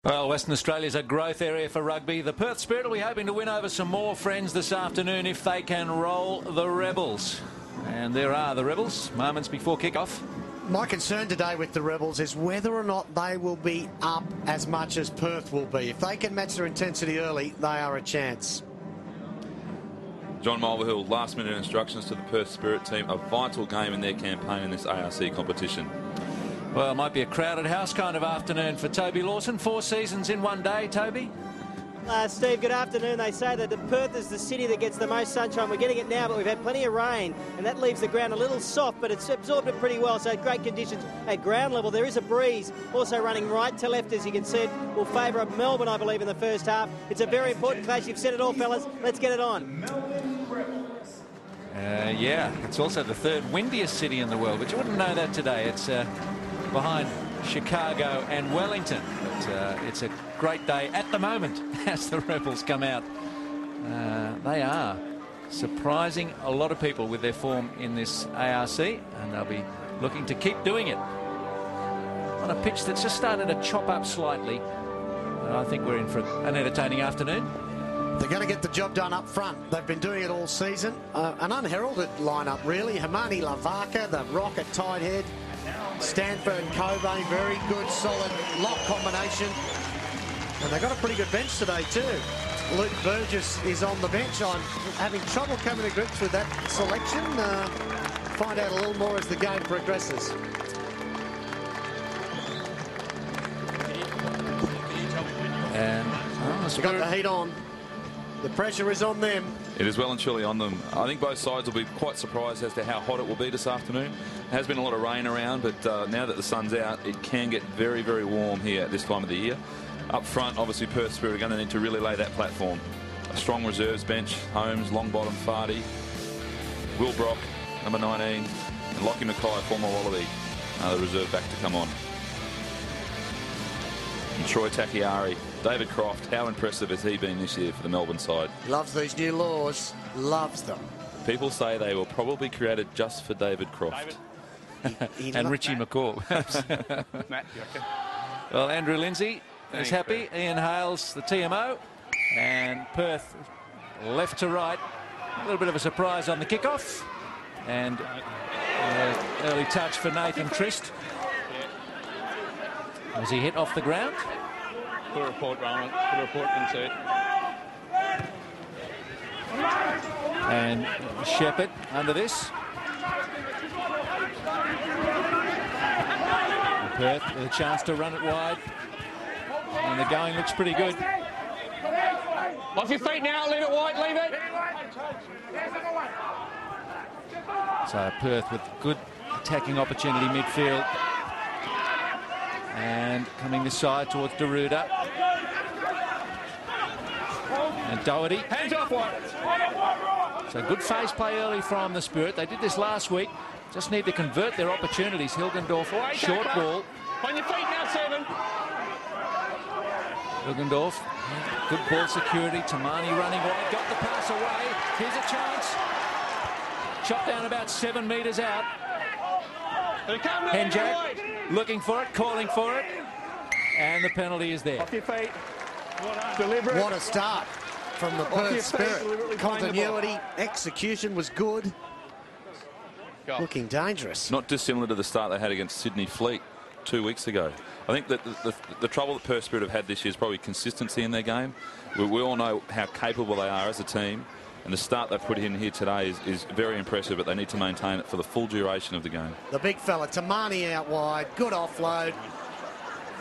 Well, Western Australia's a growth area for rugby. The Perth Spirit will be hoping to win over some more friends this afternoon if they can roll the Rebels. And there are the Rebels, moments before kick-off. My concern today with the Rebels is whether or not they will be up as much as Perth will be. If they can match their intensity early, they are a chance. John Mulvihill, last-minute instructions to the Perth Spirit team. A vital game in their campaign in this ARC competition. Well, it might be a crowded house kind of afternoon for Toby Lawson. 4 seasons in one day, Toby. Steve, good afternoon. They say that Perth is the city that gets the most sunshine. We're getting it now, but we've had plenty of rain, and that leaves the ground a little soft, but it's absorbed it pretty well, so great conditions at ground level. There is a breeze also running right to left, as you can see. It will favour Melbourne, I believe, in the first half. It's a very important clash. You've said it all, fellas. Let's get it on. Yeah, it's also the third windiest city in the world, but you wouldn't know that today. It's behind Chicago and Wellington. But it's a great day at the moment as the Rebels come out. They are surprising a lot of people with their form in this ARC, and they'll be looking to keep doing it on a pitch that's just started to chop up slightly. I think we're in for an entertaining afternoon. They're going to get the job done up front. They've been doing it all season. An unheralded lineup, really. Hamani Lavaka, the rocket tight head. Stanford and Cobain, very good, solid lock combination. And they've got a pretty good bench today, too. Luke Burgess is on the bench. I'm having trouble coming to grips with that selection. Find out a little more as the game progresses. And they've got the heat on. The pressure is on them. It is well and truly on them. I think both sides will be quite surprised as to how hot it will be this afternoon. There has been a lot of rain around, but now that the sun's out, it can get very, very warm here at this time of the year. Up front, obviously, Perth Spirit are going to need to really lay that platform. A strong reserves bench: Holmes, Longbottom, Fardy, Will Brock, number 19, and Lockie Mackay, former Wallaby, the reserve back to come on. And Troy Takiari, David Croft, how impressive has he been this year for the Melbourne side? Loves these new laws, loves them. People say they were probably created just for David Croft. And Richie McCaw. Well, Andrew Lindsay is happy. Ian Hales, the TMO. And Perth left to right. A little bit of a surprise on the kickoff. And early touch for Nathan Trist. Was he hit off the ground? Put a report, Ronald. Put a report inside. And Shepherd under this. Perth with a chance to run it wide. And the going looks pretty good. Off your feet now, leave it wide, leave it. So Perth with good attacking opportunity midfield. And coming this side towards Deruda. And Doherty. Hands off one. So good face play early from the Spirit. They did this last week. Just need to convert their opportunities. Hilgendorf, short ball. On your feet now, 7. Hilgendorf, good ball security. Tamani running wide, got the pass away. Here's a chance. Shot down about 7 metres out. Henjak looking for it, calling for it. And the penalty is there. Off your feet. Deliberate. What a start from the Perth Spirit. Continuity, execution was good. Looking dangerous. Not dissimilar to the start they had against Sydney Fleet 2 weeks ago. I think that the trouble that Perth Spirit have had this year is probably consistency in their game. We all know how capable they are as a team, and the start they've put in here today is very impressive, but they need to maintain it for the full duration of the game. The big fella, Tamani out wide, good offload.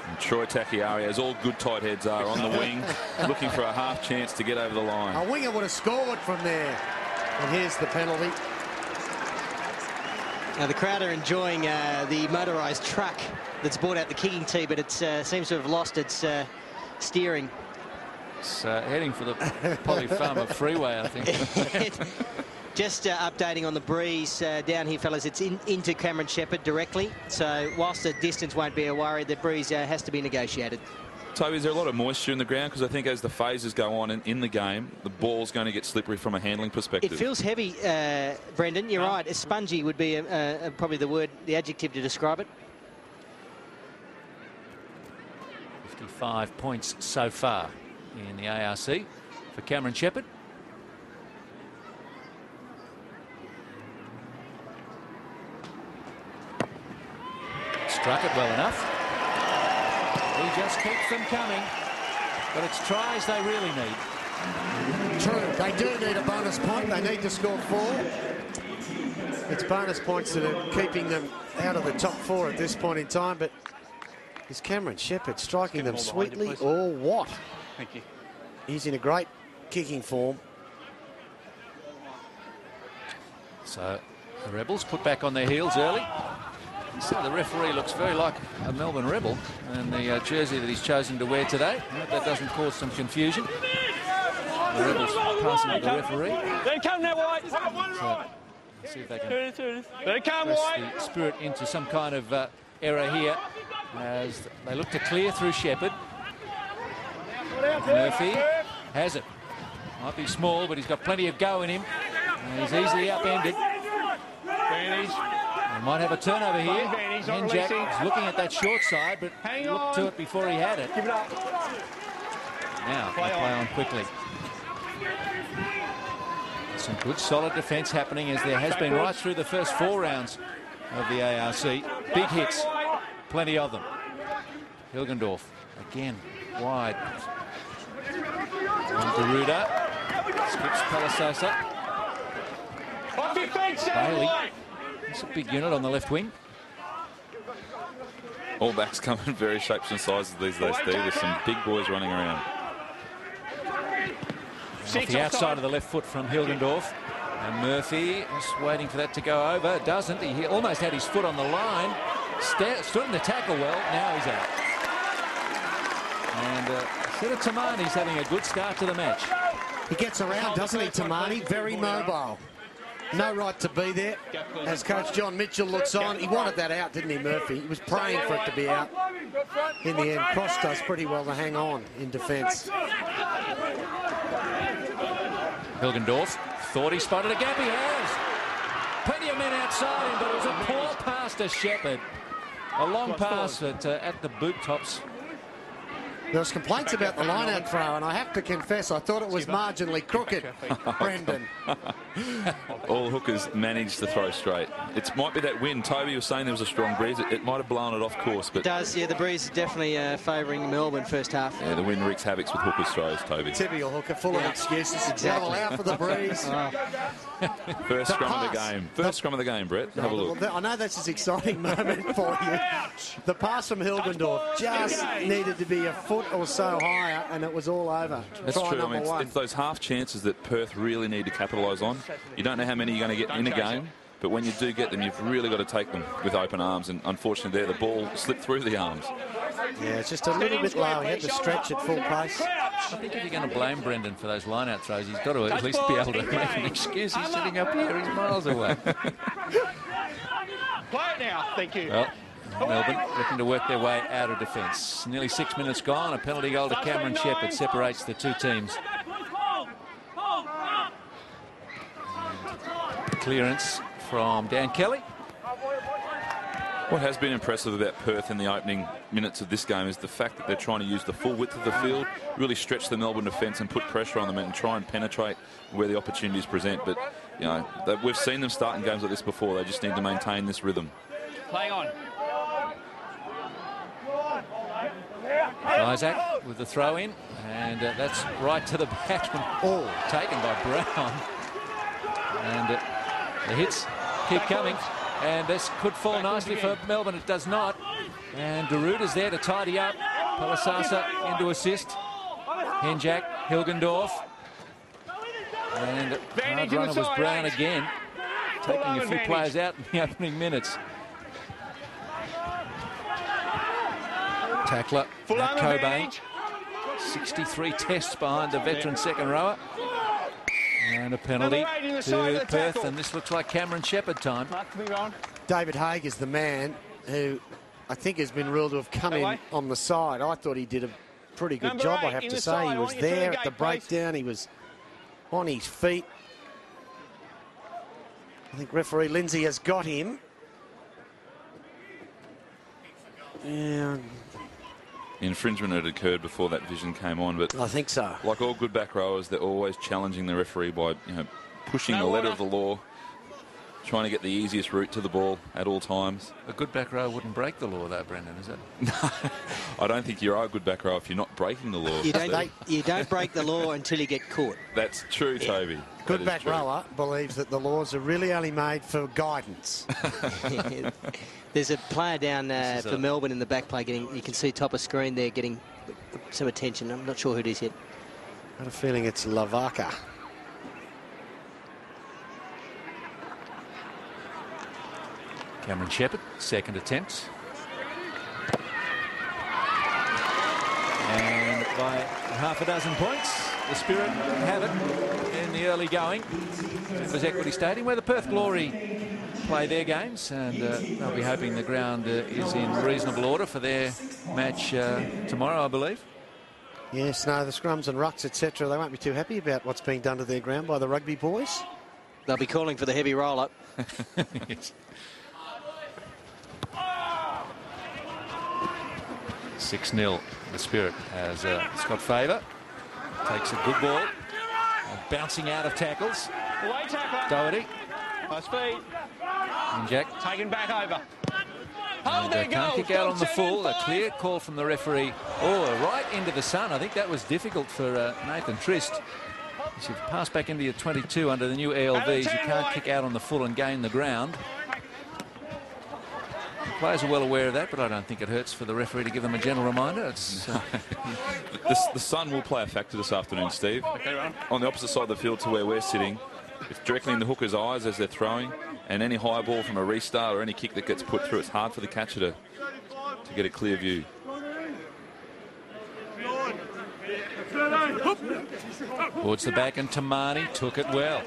And Troy Takiari, as all good tight heads are, on the wing, looking for a half chance to get over the line. A winger would have scored from there. And here's the penalty. Now the crowd are enjoying the motorised truck that's brought out the kicking tee, but it seems to have lost its steering. It's heading for the Polly Farmer Freeway, I think. Just updating on the breeze down here, fellas. It's into Cameron Shepherd directly. So whilst the distance won't be a worry, the breeze has to be negotiated. Toby, is there a lot of moisture in the ground? Because I think as the phases go on in the game, the ball's going to get slippery from a handling perspective. It feels heavy, Brendan. You're right. Spongy would be probably the adjective to describe it. 55 points so far in the ARC for Cameron Shepherd. Struck it well enough. He just keeps them coming. But it's tries they really need. True, they do need a bonus point. They need to score 4. It's bonus points that are keeping them out of the top 4 at this point in time. But is Cameron Shepherd striking them sweetly or what? Thank you. He's in a great kicking form. So the Rebels put back on their heels early. So the referee looks very like a Melbourne Rebel in the jersey that he's chosen to wear today. I hope that doesn't cause some confusion. The Rebels passing to the referee. They come now, White. So, see if they can They come, press White. the Spirit into some kind of error here as they look to clear through Shepherd. Murphy has it. Might be small, but he's got plenty of go in him. And he's easily upended. They might have a turnover here. Henjack is looking at that short side, but looked to it before he had it. Give it up. Now, play on quickly. Some good solid defence happening as there has been right through the first 4 rounds of the ARC. Big hits, plenty of them. Hilgendorf again wide. On Garuda, skips Palasosa. Bailey, it's a big unit on the left wing. All backs come in various shapes and sizes these days, Steve. There's some big boys running around. Off the outside of the left foot from Hilgendorf. And Murphy just waiting for that to go over. Doesn't. He almost had his foot on the line. Stood in the tackle well. Now he's out. And instead of Tamani's having a good start to the match. He gets around, doesn't he, Tamani? Very mobile. No right to be there. As Coach John Mitchell looks on, he wanted that out, didn't he, Murphy? He was praying for it to be out. In the end, Cross does pretty well to hang on in defence. Hilgendorf thought he spotted a gap. He has. Plenty of men outside him, but it was a poor pass to Shepherd. A long pass at the boot tops. There was complaints about the line-out throw, and I have to confess, I thought it was marginally crooked, Brendan. All hookers managed to throw straight. It might be that wind. Toby was saying there was a strong breeze. It might have blown it off course. But It does, yeah, the breeze is definitely favouring Melbourne first half. yeah, the wind wreaks havoc with hookers' throws, Toby. Typical hooker, full of excuses. Exactly. Double out for the breeze. First The scrum of the pass. game. First scrum of the game, Brett. Have a look. I know that's an exciting moment for you. The pass from Hilgendorf just needed to be a foot or so higher, and it was all over. That's Try true. I number mean, one. it's those half chances that Perth really need to capitalise on. You don't know how many you're going to get in a game, but when you do get them, you've really got to take them with open arms. And unfortunately, there the ball slipped through the arms. Yeah, it's just a little bit low. He had to stretch at full pace. I think if you're going to blame Brendan for those line-out throws, he's got to at least be able to make an excuse. He's sitting up here. He's miles away. Play it now. Thank you. Well, Melbourne looking to work their way out of defence. Nearly 6 minutes gone. A penalty goal to Cameron Shepherd separates the two teams. And clearance from Dan Kelly. What has been impressive about Perth in the opening minutes of this game is the fact that they're trying to use the full width of the field, really stretch the Melbourne defence and put pressure on them and try and penetrate where the opportunities present. But, you know, we've seen them start in games like this before. They just need to maintain this rhythm. Playing on. Isaac with the throw in, and that's right to the batsman. Oh, taken by Brown. And the hits keep coming, and this could fall nicely for Melbourne. It does not. And Garuda's there to tidy up. Palasosa into assist. Henjack, Hilgendorf. And hard runner was Brown again, taking a few players out in the opening minutes. Tackler, Matt Cobain. 63 tests behind the veteran second rower. And a penalty to Perth, and this looks like Cameron Shepherd time. David Haig is the man who I think has been ruled to have come in on the side. I thought he did a pretty good job, I have to say. He was there at the breakdown. He was on his feet. I think referee Lindsay has got him. Yeah. infringement had occurred before that vision came on. But I think so. like all good back rowers, they're always challenging the referee by pushing the letter of the law, trying to get the easiest route to the ball at all times. A good back row wouldn't break the law, though, Brendan, is it? No, I don't think you are a good back row if you're not breaking the law. You don't break the law until you get caught. That's true, Toby. Good back rower believes that the laws are really only made for guidance. There's a player down for Melbourne in the back play you can see top of screen there getting some attention. I'm not sure who it is yet. I have a feeling it's Lavaka. Cameron Shepherd, second attempt. And by half a dozen points, the Spirit have it in the early going. It was Equity Stadium, where the Perth Glory play their games, and they'll be hoping the ground is in reasonable order for their match tomorrow, I believe. Yes, no, the scrums and rucks, etc., they won't be too happy about what's being done to their ground by the rugby boys. They'll be calling for the heavy roll-up. Yes. 6-0. The Spirit has Scott Favour. Takes a good ball. Bouncing out of tackles. Away tackler. Doherty. High speed. And Jack. Taken back over. And can't kick out on the full. A clear call from the referee. Oh, right into the sun. I think that was difficult for Nathan Trist. If you pass back into your 22 under the new ELVs, you can't kick out on the full and gain the ground. The players are well aware of that, but I don't think it hurts for the referee to give them a gentle reminder. It's, The sun will play a factor this afternoon, Steve. On the opposite side of the field to where we're sitting, it's directly in the hooker's eyes as they're throwing, and any high ball from a restart or any kick that gets put through, it's hard for the catcher to get a clear view. towards the back, and Tamani took it well.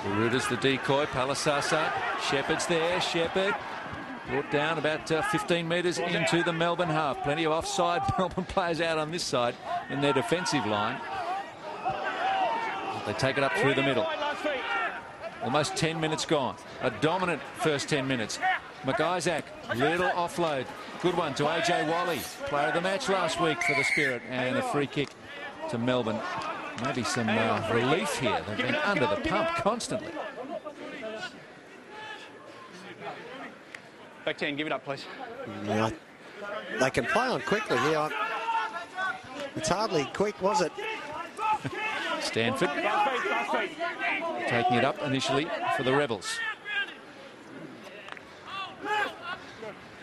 Garuda's the decoy. Palasasa. Shepherd's there. Shepherd brought down about 15 metres into the Melbourne half. Plenty of offside Melbourne players out on this side in their defensive line. They take it up through the middle. Almost 10 minutes gone. A dominant first 10 minutes. McIsaac, little offload. Good one to AJ Wally. Player of the match last week for the Spirit. And a free kick to Melbourne. Maybe some relief here. They've been under the pump constantly. Back 10, give it up, please. Yeah, they can play on quickly here. It's hardly quick, was it? Stanford taking it up initially for the Rebels.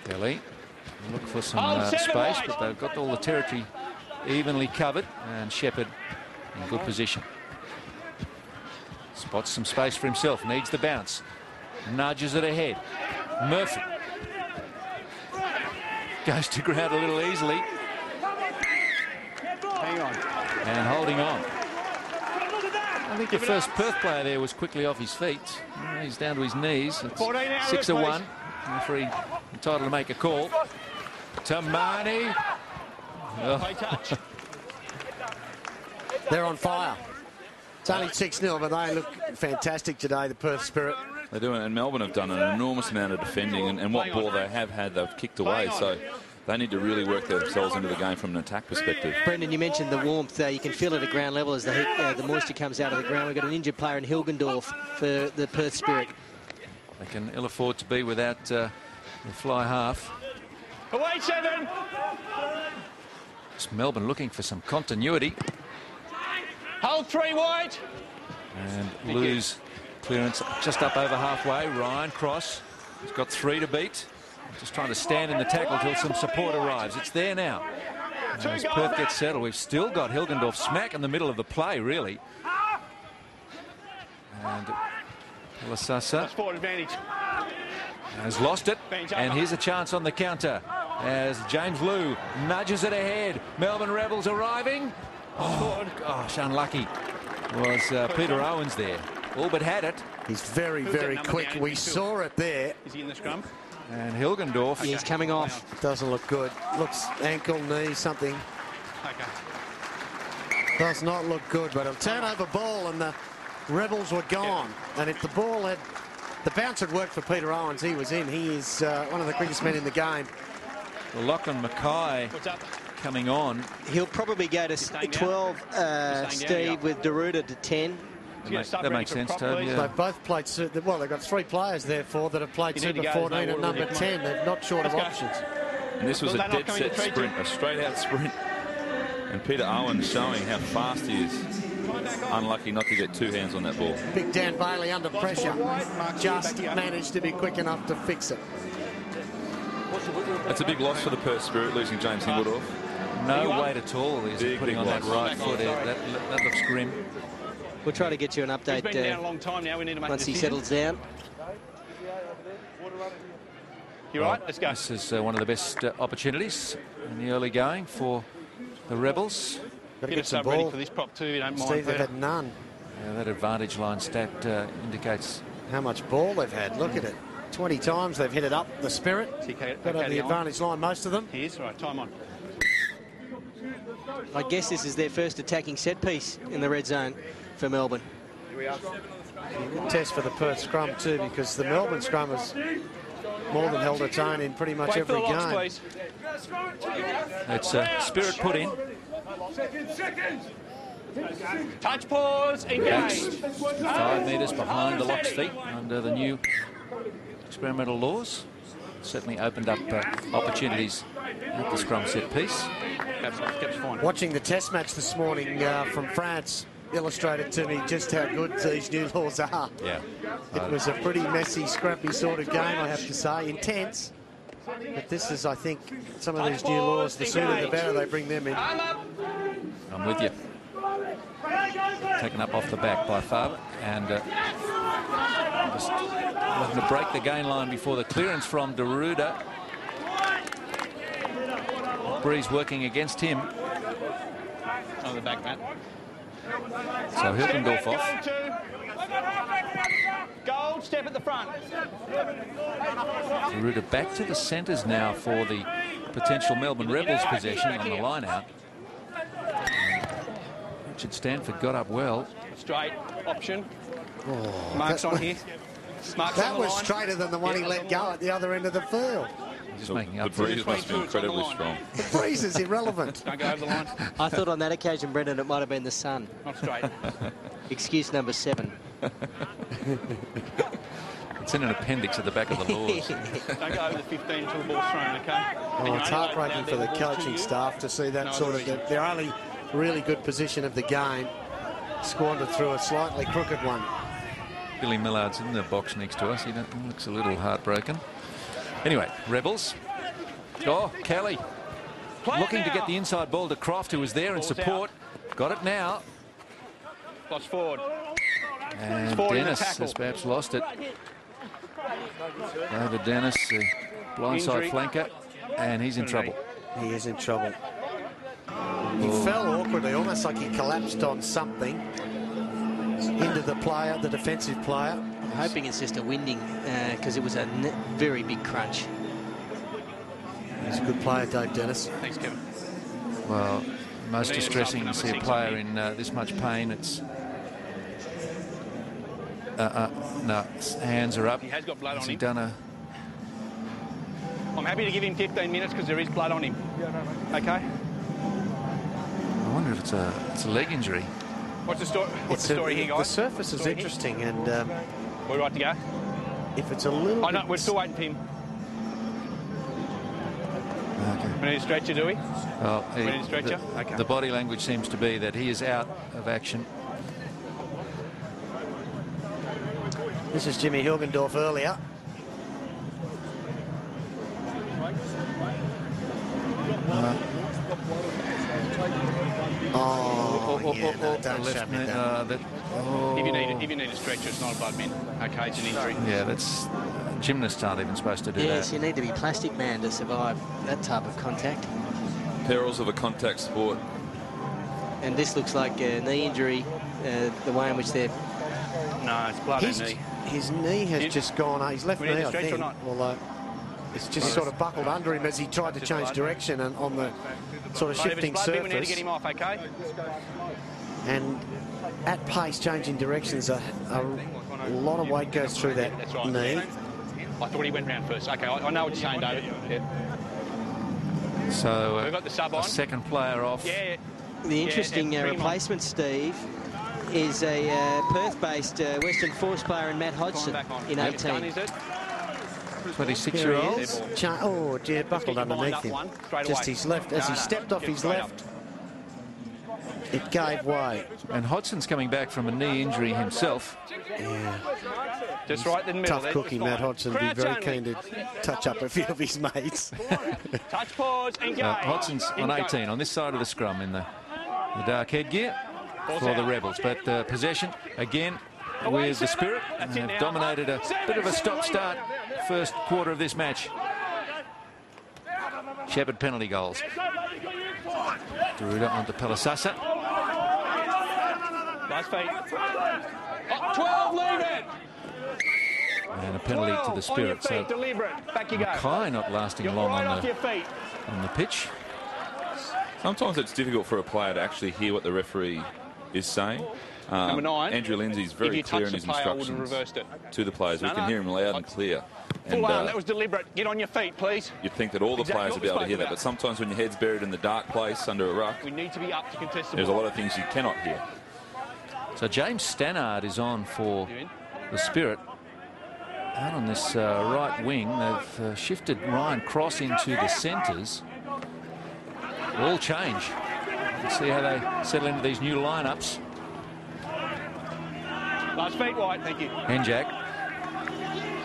Kelly look for some space, but they've got all the territory evenly covered, and Shepherd in good position. Spots some space for himself, needs the bounce, nudges it ahead. Murphy goes to ground a little easily. Hang on. And holding on. I think the first Perth player there was quickly off his feet. He's down to his knees. It's 6-1. Referee entitled to make a call. Tamani. Oh. They're on fire. It's only 6-0, but they look fantastic today, the Perth Spirit. They do, and Melbourne have done an enormous amount of defending, and what ball they have had, they've kicked away. So they need to really work themselves into the game from an attack perspective. Brendan, you mentioned the warmth. You can feel it at ground level as the heat, the moisture comes out of the ground. We've got an injured player in Hilgendorf for the Perth Spirit. They can ill afford to be without the fly half. Away 7. It's Melbourne looking for some continuity. Hold 3 wide. And lose clearance just up over halfway. Ryan Cross has got 3 to beat. Just trying to stand in the tackle until some support arrives. It's there now. And as Perth gets settled, we've still got Hilgendorf smack in the middle of the play, really. And Lasasa has lost it. And here's a chance on the counter as James Liu nudges it ahead. Melbourne Rebels arriving. Oh, gosh, unlucky was Peter Owens there. All but had it. He's very, very quick. We saw it there. Is he in the scrum? And Hilgendorf. He's coming off. Doesn't look good. Looks ankle, knee, something. Okay. Does not look good, but a turnover ball and the Rebels were gone. And if the ball had, the bounce had worked for Peter Owens, he was in. He is one of the quickest men in the game. Lachlan Mackay coming on. He'll probably go to 12, Steve, with Deruta to 10. That makes sense, Toby. Yeah. They've both played, well, they've got 3 players, therefore, that have played Super 14 and number 10. They're not short of options. And this was a dead set sprint, a straight-out sprint. And Peter Owen showing how fast he is. Unlucky not to get 2 hands on that ball. Big Dan Bailey under pressure. Just managed to be quick enough to fix it. That's a big loss for the Perth Spirit, losing James Hingledorf. No weight at all is he putting on that right foot. That looks grim. We'll try to get you an update once he settles down. You right? Let's go. This is one of the best opportunities in the early going for the Rebels. Got to get some ball. For this prop too, you don't mind. Steve, they've had none. Yeah, that advantage line stat indicates how much ball they've had. Look at it. 20 times they've hit it up the Spirit. Got over the advantage line, most of them. He is. Right, time on. I guess this is their first attacking set piece in the red zone for Melbourne. Good test for the Perth scrum too, because the Melbourne scrum has more than held its own in pretty much every game. It's Spirit put in. Touch, pause, engage. 5 metres behind the lock's feet under the new experimental laws. Certainly opened up opportunities at the scrum set piece. Watching the test match this morning from France illustrated to me just how good these new laws are. Yeah. It was a pretty messy, scrappy sort of game, I have to say. Intense. But this is, I think, some of these new laws, the sooner the better they bring them in. I'm with you. Taken up off the back by Faber, and just looking to break the gain line before the clearance from Deruta. Breeze working against him. On the back, Matt. So Hilkendorf off. Gold, step at the front. Deruta back to the centres now for the potential Melbourne Rebels possession on the line out. Richard Stanford got up well. Straight option. Oh, Marks on here. Marks that on the was line. straighter than the one he let go at the other end of the field. Just making up the breeze must be incredibly strong. The breeze is irrelevant. Don't go over the line. I thought on that occasion, Brendan, it might have been the sun. Not straight. Excuse number 7. It's in an appendix at the back of the laws. Don't go over the 15 until the ball's thrown, okay? Oh, it's heartbreaking for the coaching staff to see that sort of their only really good position of the game squandered through a slightly crooked one. Billy Millard's in the box next to us. He looks a little heartbroken. Anyway, Rebels. Oh, Kelly looking to get the inside ball to Croft, who was there in support. Got it now. Lost forward. And Dennis has perhaps lost it. David Dennis, the blindside flanker, and he's in trouble. He is in trouble. He fell awkwardly, almost like he collapsed on something into the player, the defensive player. I'm hoping it's just a winding because it was a very big crunch. He's a good player, Dave Dennis. Thanks, Kevin. Well, most distressing to see a player in this much pain. It's no, his hands are up. He has got blood on him. Done a... I'm happy to give him 15 minutes because there is blood on him. Okay. I wonder if it's a leg injury. What's the story? What's the story here, guys? The surface is interesting, and we're right to go. if it's a little, I know we're still waiting for him. Okay. We need a stretcher, do we? Well, We need a stretcher. Okay. The body language seems to be that he is out of action. this is Jimmy Hilgendorf earlier. Don't shut me down. If you need a stretcher, it's not a blood min. Okay, it's an injury. Yeah, that's gymnasts aren't even supposed to do Yes, that. you need to be plastic man to survive that type of contact. Perils of a contact sport. And this looks like a knee injury, the way in which they're... No, it's blood in the knee. His knee has just gone up. His left We need knee, a I stretch or think. not? Although it's just sort of buckled under him as he tried to change direction and on the sort of shifting If it's blood, we need to surface. get him off, okay? And at pace, changing directions, a lot of weight goes through that That's right. knee. I thought he went round first. Okay, I know what you're saying, David. Yeah. So We've got the sub a on. second player off. Yeah. The interesting Yeah, replacement, Steve, is a Perth-based Western Force player in Matt Hodgson in 18. Is it? 26-year-old. Oh, dear, buckled underneath him. Just his left. As he stepped off his left, it gave way. And Hodgson's coming back from a knee injury himself. Yeah. Just right in the middle. Tough cookie, Matt Hodgson. Be very keen to touch up a few of his mates. Touch, pause, engage. Hodgson's on 18 on this side of the scrum in the dark headgear for the Rebels. But possession again with the Spirit. They've dominated a bit of a stop-start first quarter of this match. Shepherd penalty goals. Deruda onto Pelasasa. Last feet. 12, leave it. And a penalty to the Spirit. So Mackay not lasting long on the pitch. Sometimes it's difficult for a player to actually hear what the referee is saying. Number 9. Andrew Lindsay's very clear in his instructions to the players. We can hear him loud and clear. Full arm, that was deliberate. Get on your feet, please. You'd think that all the players would be able to hear that, but sometimes when your head's buried in the dark place under a ruck, we need to be up to contest the there's a ball. lot of things you cannot hear. So James Stannard is on for the Spirit. Out on this right wing, they've shifted Ryan Cross into the centres. All change. Let's see how they settle into these new lineups. Last feet wide, thank you. Henjak.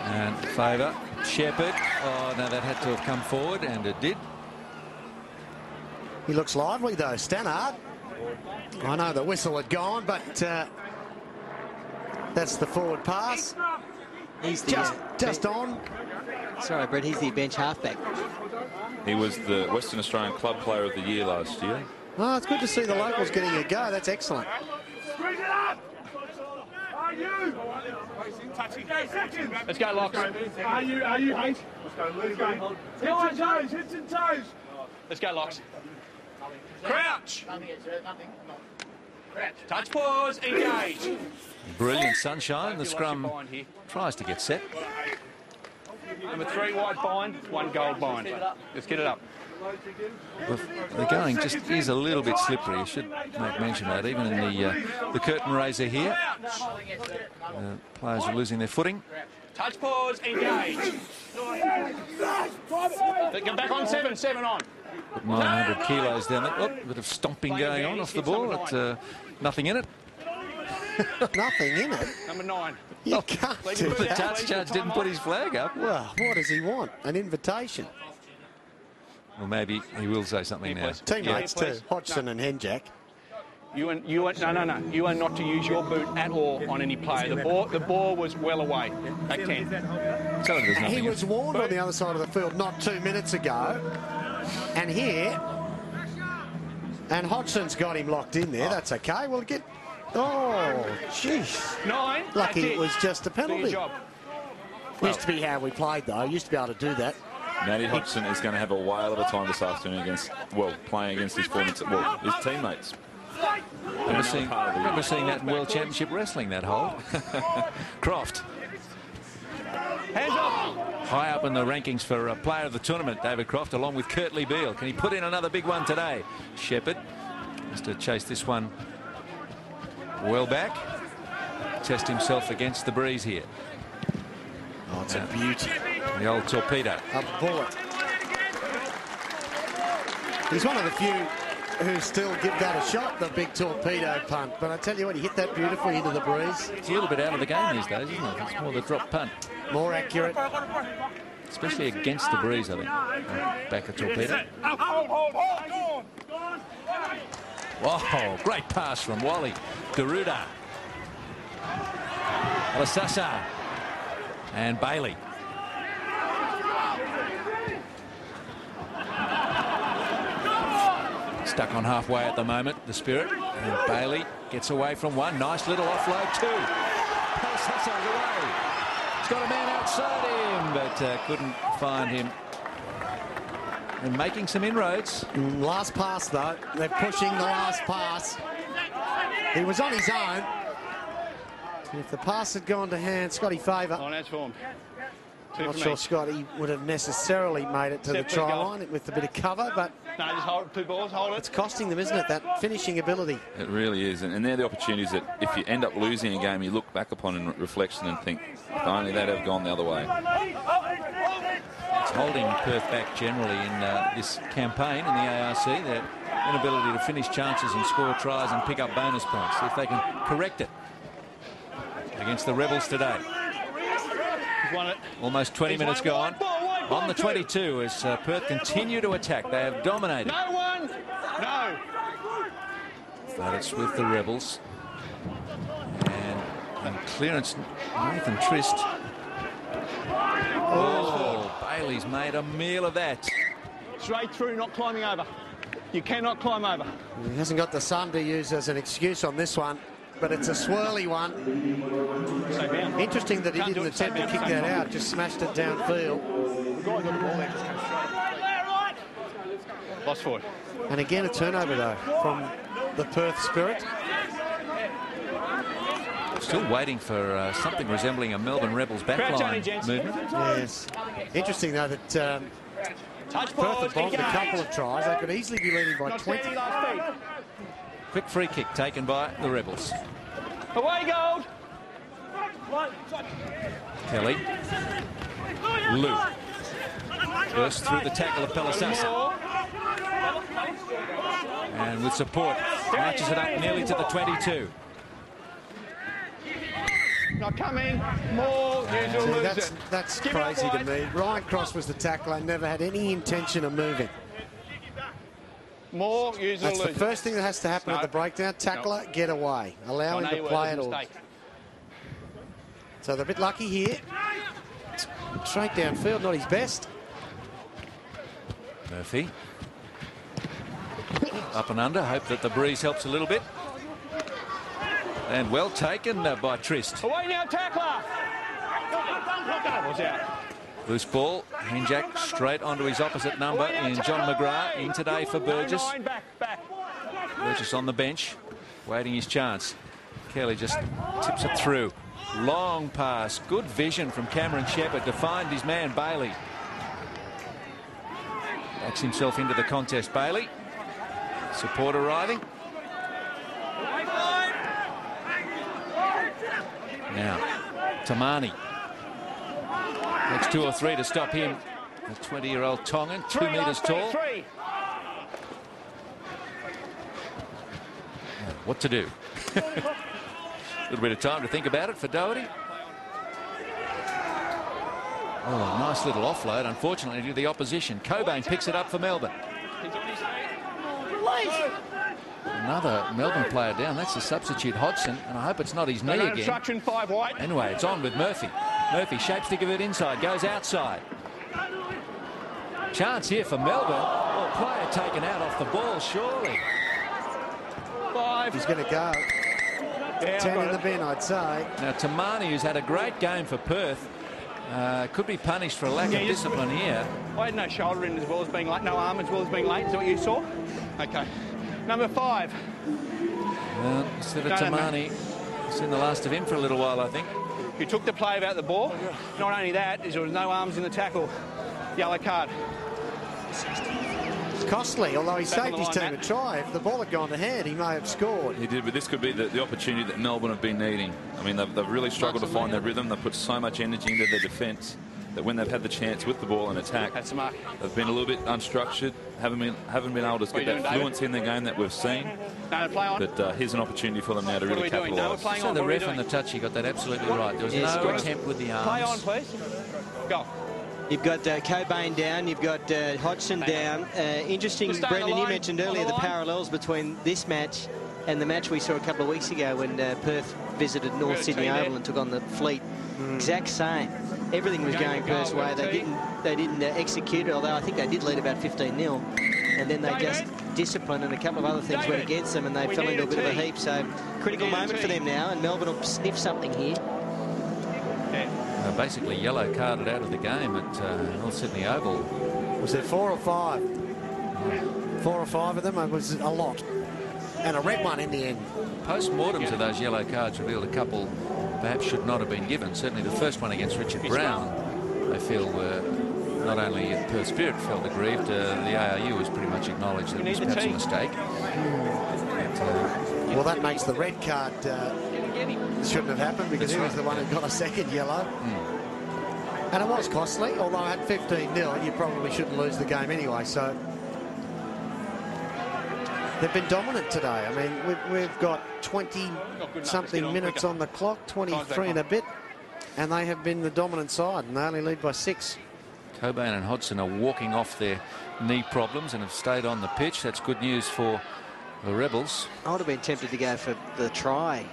And Favour. Shepherd. Oh, no, that had to have come forward, and it did. He looks lively, though, Stannard. I know the whistle had gone, but that's the forward pass. He's the, just on. Sorry, Brett, he's the bench halfback. He was the Western Australian Club Player of the Year last year. Oh, it's good to see the locals getting a go. That's excellent. Let's go, Locks. Are you, H? Let's go. Toes, hips and toes. Let's go, Locks. Crouch. Touch, pause, engage. Brilliant sunshine. The scrum tries to get set. Number 3 wide bind, 1 gold bind. Let's get it up. The going just is a little bit slippery. You should make mention of that. Even in the curtain raiser here, players are losing their footing. Touch, pause, engage. Get back on 7 on. 900 kilos down there. Oh, a bit of stomping going on off the ball. But, nothing in it. Nothing in it. Number 9. You can't do The that. touch judge didn't put his flag up. Well, what does he want? An invitation. Well, maybe he will say something now. Teammates too, Hodgson and Henjak. No. You are not to use your boot at all on any player. The ball was well away. Back 10. So there's nothing He in was it. warned on the other side of the field not 2 minutes ago. And here, and Hodgson's got him locked in there. That's okay. We'll get. Oh, jeez. 9. Lucky it was just a Do your penalty. job. Used to be how we played, though. Used to be able to do that. Matty Hodgson is going to have a whale of a time this afternoon playing against his his teammates. Remember seeing that in World Championship Wrestling, that hold. Croft. Hands up. High up in the rankings for player of the tournament, David Croft, along with Kurtley Beale. Can he put in another big one today? Shepherd has to chase this one well back. Test himself against the breeze here. Oh, it's a beauty. The old torpedo. A bullet. He's one of the few who still give that a shot, the big torpedo punt. But I tell you what, he hit that beautifully into the breeze. It's a little bit out of the game these days, isn't it? It's more the drop punt. More accurate. Especially against the breeze, I think. Back a torpedo. Wow, great pass from Wally. Deruda. Lasasa. And Bailey. Stuck on halfway at the moment, the Spirit. And Bailey gets away from one. Nice little offload, 2. Lassasa's away. He's got a man outside him, but couldn't find him. And making some inroads. Last pass, though. They're pushing the last pass. He was on his own. If the pass had gone to hand, Scotty Favour. On as form. Not sure Scotty would have necessarily made it to the try line with a bit of cover, but No, just hold it. 2 balls, hold it. it's costing them, isn't it, that finishing ability? It really is. And they're the opportunities that if you end up losing a game, you look back upon in reflection and think, if only they'd have gone the other way. It's holding Perth back generally in this campaign in the ARC. Their inability to finish chances and score tries and pick up bonus points. If they can correct it against the Rebels today. Almost 20 minutes gone. On the 22 as Perth continue to attack. They have dominated. No one. No. But it's with the Rebels. And clearance, Nathan Trist. Oh, Bailey's made a meal of that. Straight through, not climbing over. You cannot climb over. He hasn't got the sun to use as an excuse on this one, but it's a swirly one. Interesting that he didn't attempt to kick that out, just smashed it downfield. Lost forward. And again, a turnover, though, from the Perth Spirit. Still waiting for something resembling a Melbourne Rebels backline movement. Yes. Interesting, though, that Perth have bombed a couple of tries. They could easily be leading by 20. Quick free kick taken by the Rebels. Away, Gold. Kelly. Lou. Burst through the tackle of Pelisasa. And with support, matches it up nearly to the 22. Not coming. More. That's crazy to me. Ryan Cross was the tackler, never had any intention of moving. More. That's the first thing that has to happen at the breakdown. Tackler, get away. Allow him to play it all. So they're a bit lucky here. Straight downfield, not his best. Murphy. Up and under. Hope that the breeze helps a little bit. And well taken by Trist. Away now, tackler. Was out. Loose ball. Henjack straight onto his opposite number in John McGrath. In today for Burgess. Burgess on the bench, waiting his chance. Kelly just tips it through. Long pass. Good vision from Cameron Shepherd to find his man Bailey. Backs himself into the contest, Bailey. Support arriving. Now, Tamani. Next 2 or 3 to stop him. The 20-year-old Tongan, 2 metres tall. What to do? A little bit of time to think about it for Doherty. Oh, nice little offload, unfortunately, to the opposition. Cobain picks it up for Melbourne. Another Melbourne player down. That's the substitute Hodgson, and I hope it's not his knee again. Obstruction, 5 white. Anyway, it's on with Murphy. Murphy shapes to give it inside, goes outside. Chance here for Melbourne. Oh, player taken out off the ball, surely. 5. He's going to go. Yeah, 10 in the bin, I'd say. Now, Tamani, who's had a great game for Perth, could be punished for a lack of discipline here. I had no shoulder in as well as being late, no arm as well as being late. Is that what you saw? Okay. Number 5. Well, instead of Tamani, seen the last of him for a little while, I think. You took the play about the ball. Not only that, is there was no arms in the tackle. Yellow card. It's costly, although he saved his team a try. If the ball had gone ahead, he may have scored. He did, but this could be the opportunity that Melbourne have been needing. I mean, they've really struggled to find their rhythm. They've put so much energy into their defence that when they've had the chance with the ball and attack, That's the mark. they've been a little bit unstructured, haven't been able to get that fluency in their game that we've seen. No, play on. But here's an opportunity for them now to really capitalise. So the ref and the touch, he got that absolutely right. There was no attempt with the arms. Play on, please. Go. You've got Cobain down, you've got Hodgson down. Interesting, Brendan, you mentioned earlier the parallels between this match and the match we saw a couple of weeks ago when Perth visited North Sydney Oval and took on the Fleet. Exact same. Everything was going Perth's way. They didn't execute it, although I think they did lead about 15-0. And then they just disciplined, and a couple of other things went against them, and they fell into a bit of a heap. So critical moment for them now, and Melbourne will sniff something here. Basically yellow carded out of the game at North Sydney Oval. Was there 4 or 5? 4 or 5 of them. It was a lot. And a red one in the end. Post-mortems of those yellow cards revealed a couple perhaps should not have been given. Certainly the first one against Richard Brown they feel not only Perth Spirit felt aggrieved, the ARU has pretty much acknowledged that it was perhaps a mistake. Well, that makes the red card shouldn't have happened, because he was the one who got a second yellow. And it was costly, although at 15-0, you probably shouldn't lose the game anyway. So they've been dominant today. I mean, we've got 20-something minutes on the clock, 23 and a bit, and they have been the dominant side, and they only lead by 6. Cobain and Hodgson are walking off their knee problems and have stayed on the pitch. That's good news for the Rebels. I would have been tempted to go for the try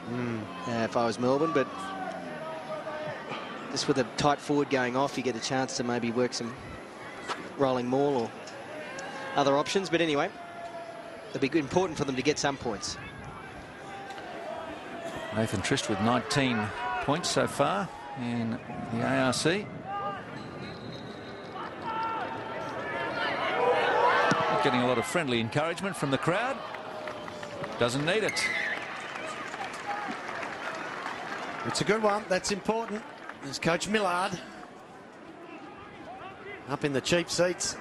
if I was Melbourne, but just with a tight forward going off, you get a chance to maybe work some rolling maul or other options. But anyway, it'll be important for them to get some points. Nathan Trist with 19 points so far in the ARC. Getting a lot of friendly encouragement from the crowd. Doesn't need it. It's a good one. That's important. There's Coach Millard up in the cheap seats.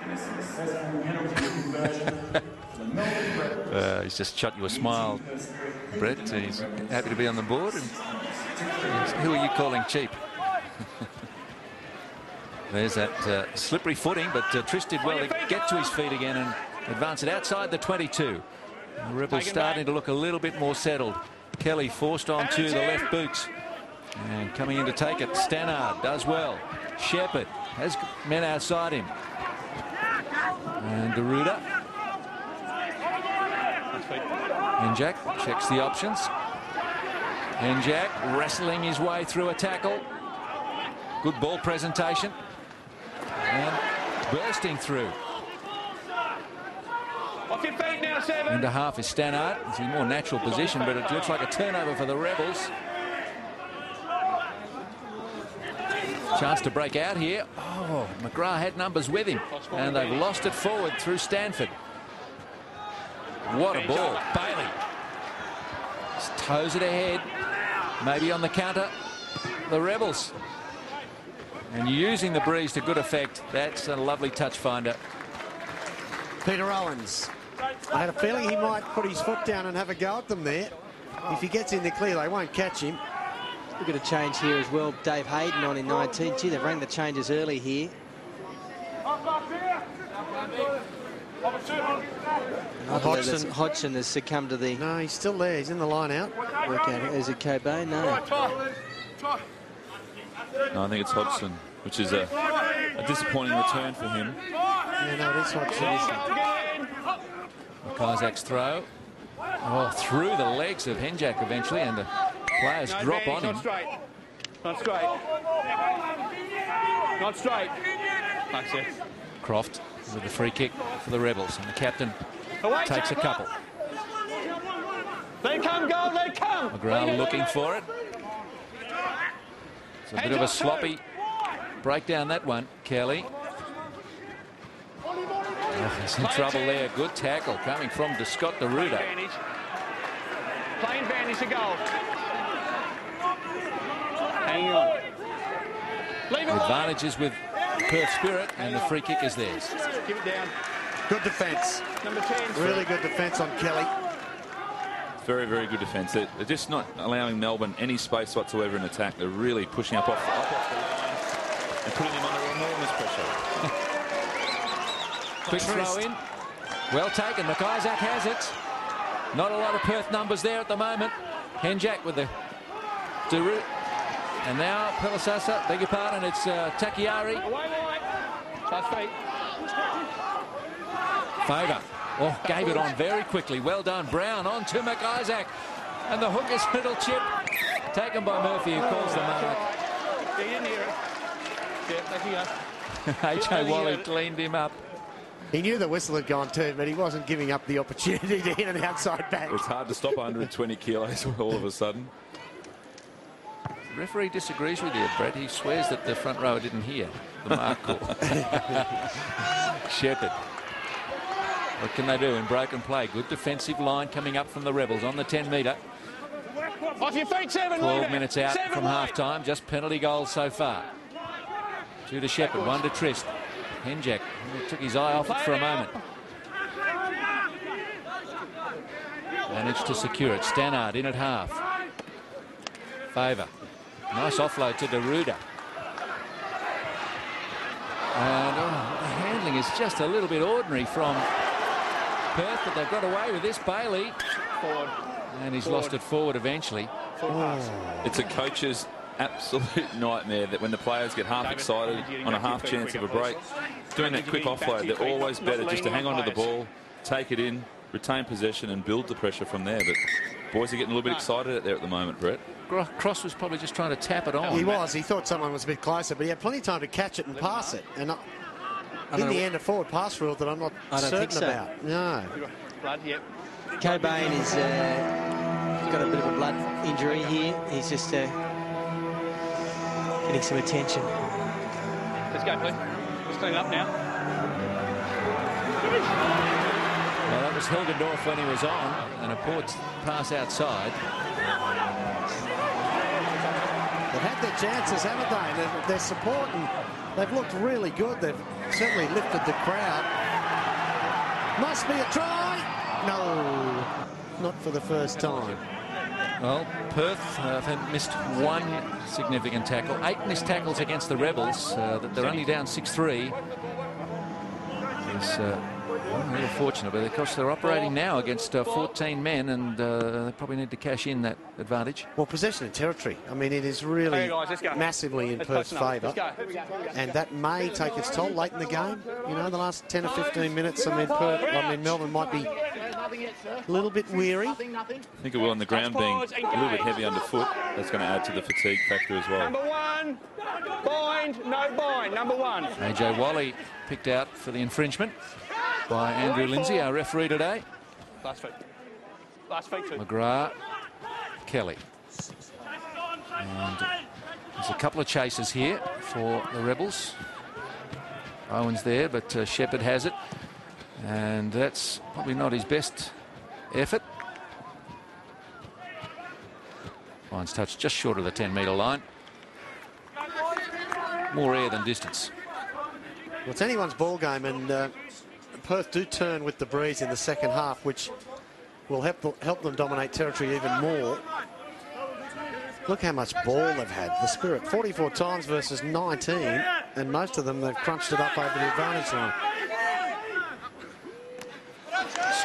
He's just shot you a smile, Brett. He's happy to be on the board. And who are you calling cheap? There's that slippery footing, but Trist did well to get to his feet again and advance it outside the 22. The Rebels starting to look a little bit more settled. Kelly forced onto the left boots. And coming in to take it, Stannard does well. Shepherd has men outside him. And Garuda. Henjak checks the options. Henjak wrestling his way through a tackle. Good ball presentation. And bursting through. Off your feet now, 7. Into half is Stannard. It's in a more natural position, but it looks like a turnover for the Rebels. Chance to break out here. Oh, McGrath had numbers with him, and they've lost it forward through Stanford. What a ball. Bailey just toes it ahead. Maybe on the counter, the Rebels. And using the breeze to good effect. That's a lovely touch finder. Peter Owens. I had a feeling he might put his foot down and have a go at them there. If he gets in the clear, they won't catch him. Look at a change here as well. Dave Hayden on in 19. Gee, they've rang the changes early here. Hodgson has succumbed to the... No, he's still there. He's in the line out. Workout. Is it Cobain? No. No, I think it's Hodgson, which is a disappointing return for him. Yeah, no, it is Hodgson. Isaac's throw. Oh, through the legs of Henjak eventually, and the players drop on him. Not straight. Not straight. Not straight. That's it. Croft with the free kick for the Rebels, and the captain takes a couple. They come, go, they come. McGrath looking for it. It's a bit of a sloppy breakdown, that one, Kelly. Oh, he's in trouble there. Good tackle coming from Scott Deruda. Plain advantage to goal. Hang on. Advantages with Perth Spirit, and the free kick is theirs. Give it down. Good defence. Number 10. Really good defence on Kelly. Very, very good defence. They're just not allowing Melbourne any space whatsoever in attack. They're really pushing up off the line and putting them under enormous pressure. Quick throw in. Well taken. McIsaac has it. Not a lot of Perth numbers there at the moment. Henjak with the Duru. And now Pelisasa, beg your pardon, it's Takiari. Favour. Oh, gave it on very quickly. Well done. Brown on to McIsaac. And the hook is little chip. Taken by Murphy, who calls the mark. He didn't hear it. Yeah, there you go. H.A. Wally cleaned him up. He knew the whistle had gone too, but he wasn't giving up the opportunity to hit an outside back. It's hard to stop 120 kilos all of a sudden. The referee disagrees with you, Brett. He swears that the front rower didn't hear the mark call. Shepherd. What can they do in broken play? Good defensive line coming up from the Rebels on the 10-metre. Off your feet, 7. 12 minutes out from half-time. Just penalty goals so far. Two to Shepherd, one to Trist. Henjak took his eye off it for a moment. Managed to secure it. Stannard in at half. Favour. Nice offload to Deruda. And the handling is just a little bit ordinary from Perth, but they've got away with this. Bailey. Forward. And he's lost it forward eventually. It's a coach's absolute nightmare that when the players get half excited on a half chance of a break, doing that quick offload, they're always better just to hang on to the ball, take it in, retain possession and build the pressure from there. But boys are getting a little bit excited out there at the moment, Brett. Cross was probably just trying to tap it on. He was. He thought someone was a bit closer, but he had plenty of time to catch it and pass it. And in the end, a forward pass rule that I'm not certain about. No. Blood, yep. Cobain is got a bit of a blood injury here. He's just getting some attention. Let's go, please. Let's clean it up now. Well, that was Hilgendorf when he was on, and a poor pass outside. They've had their chances, haven't they? They're supporting. They've looked really good. They've certainly lifted the crowd. Must be a try. No, not for the first time. Well, Perth have missed one significant tackle. 8 missed tackles against the Rebels. They're only down 6-3. It's really fortunate, but of course they're operating now against 14 men, and they probably need to cash in that advantage. Well, possession of territory. I mean, it is really massively in Perth's favour, and that may take its toll late in the game. You know, the last 10 or 15 minutes. I mean, Melbourne might be a little bit weary. I think it will, on the ground being a little bit heavy underfoot. That's going to add to the fatigue factor as well. Number 1, bind, no bind. Number 1. AJ Wally picked out for the infringement by Andrew Lindsay, our referee today. Last feet. Last feet too. McGrath, Kelly. And there's a couple of chases here for the Rebels. Owen's there, but Shepherd has it. And that's probably not his best effort. Line's touched just short of the 10-metre line. More air than distance. Well, it's anyone's ball game, and Perth do turn with the breeze in the second half, which will help them dominate territory even more. Look how much ball they've had. The Spirit, 44 times versus 19, and most of them they've crunched it up over the advantage line.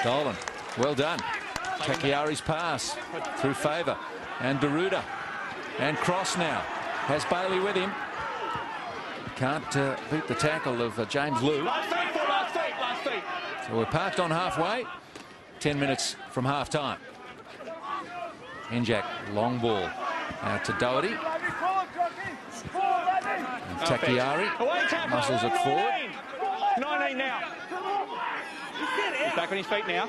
Stolen. Well done. Takiari's pass through Favour. And Deruda. And Cross now. Has Bailey with him. Can't beat the tackle of James Liu. Last feet. So we're parked on halfway. 10 minutes from half time. Henjak, long ball. Out to Doherty. And Takiari muscles it forward. 19 now. He's back on his feet now.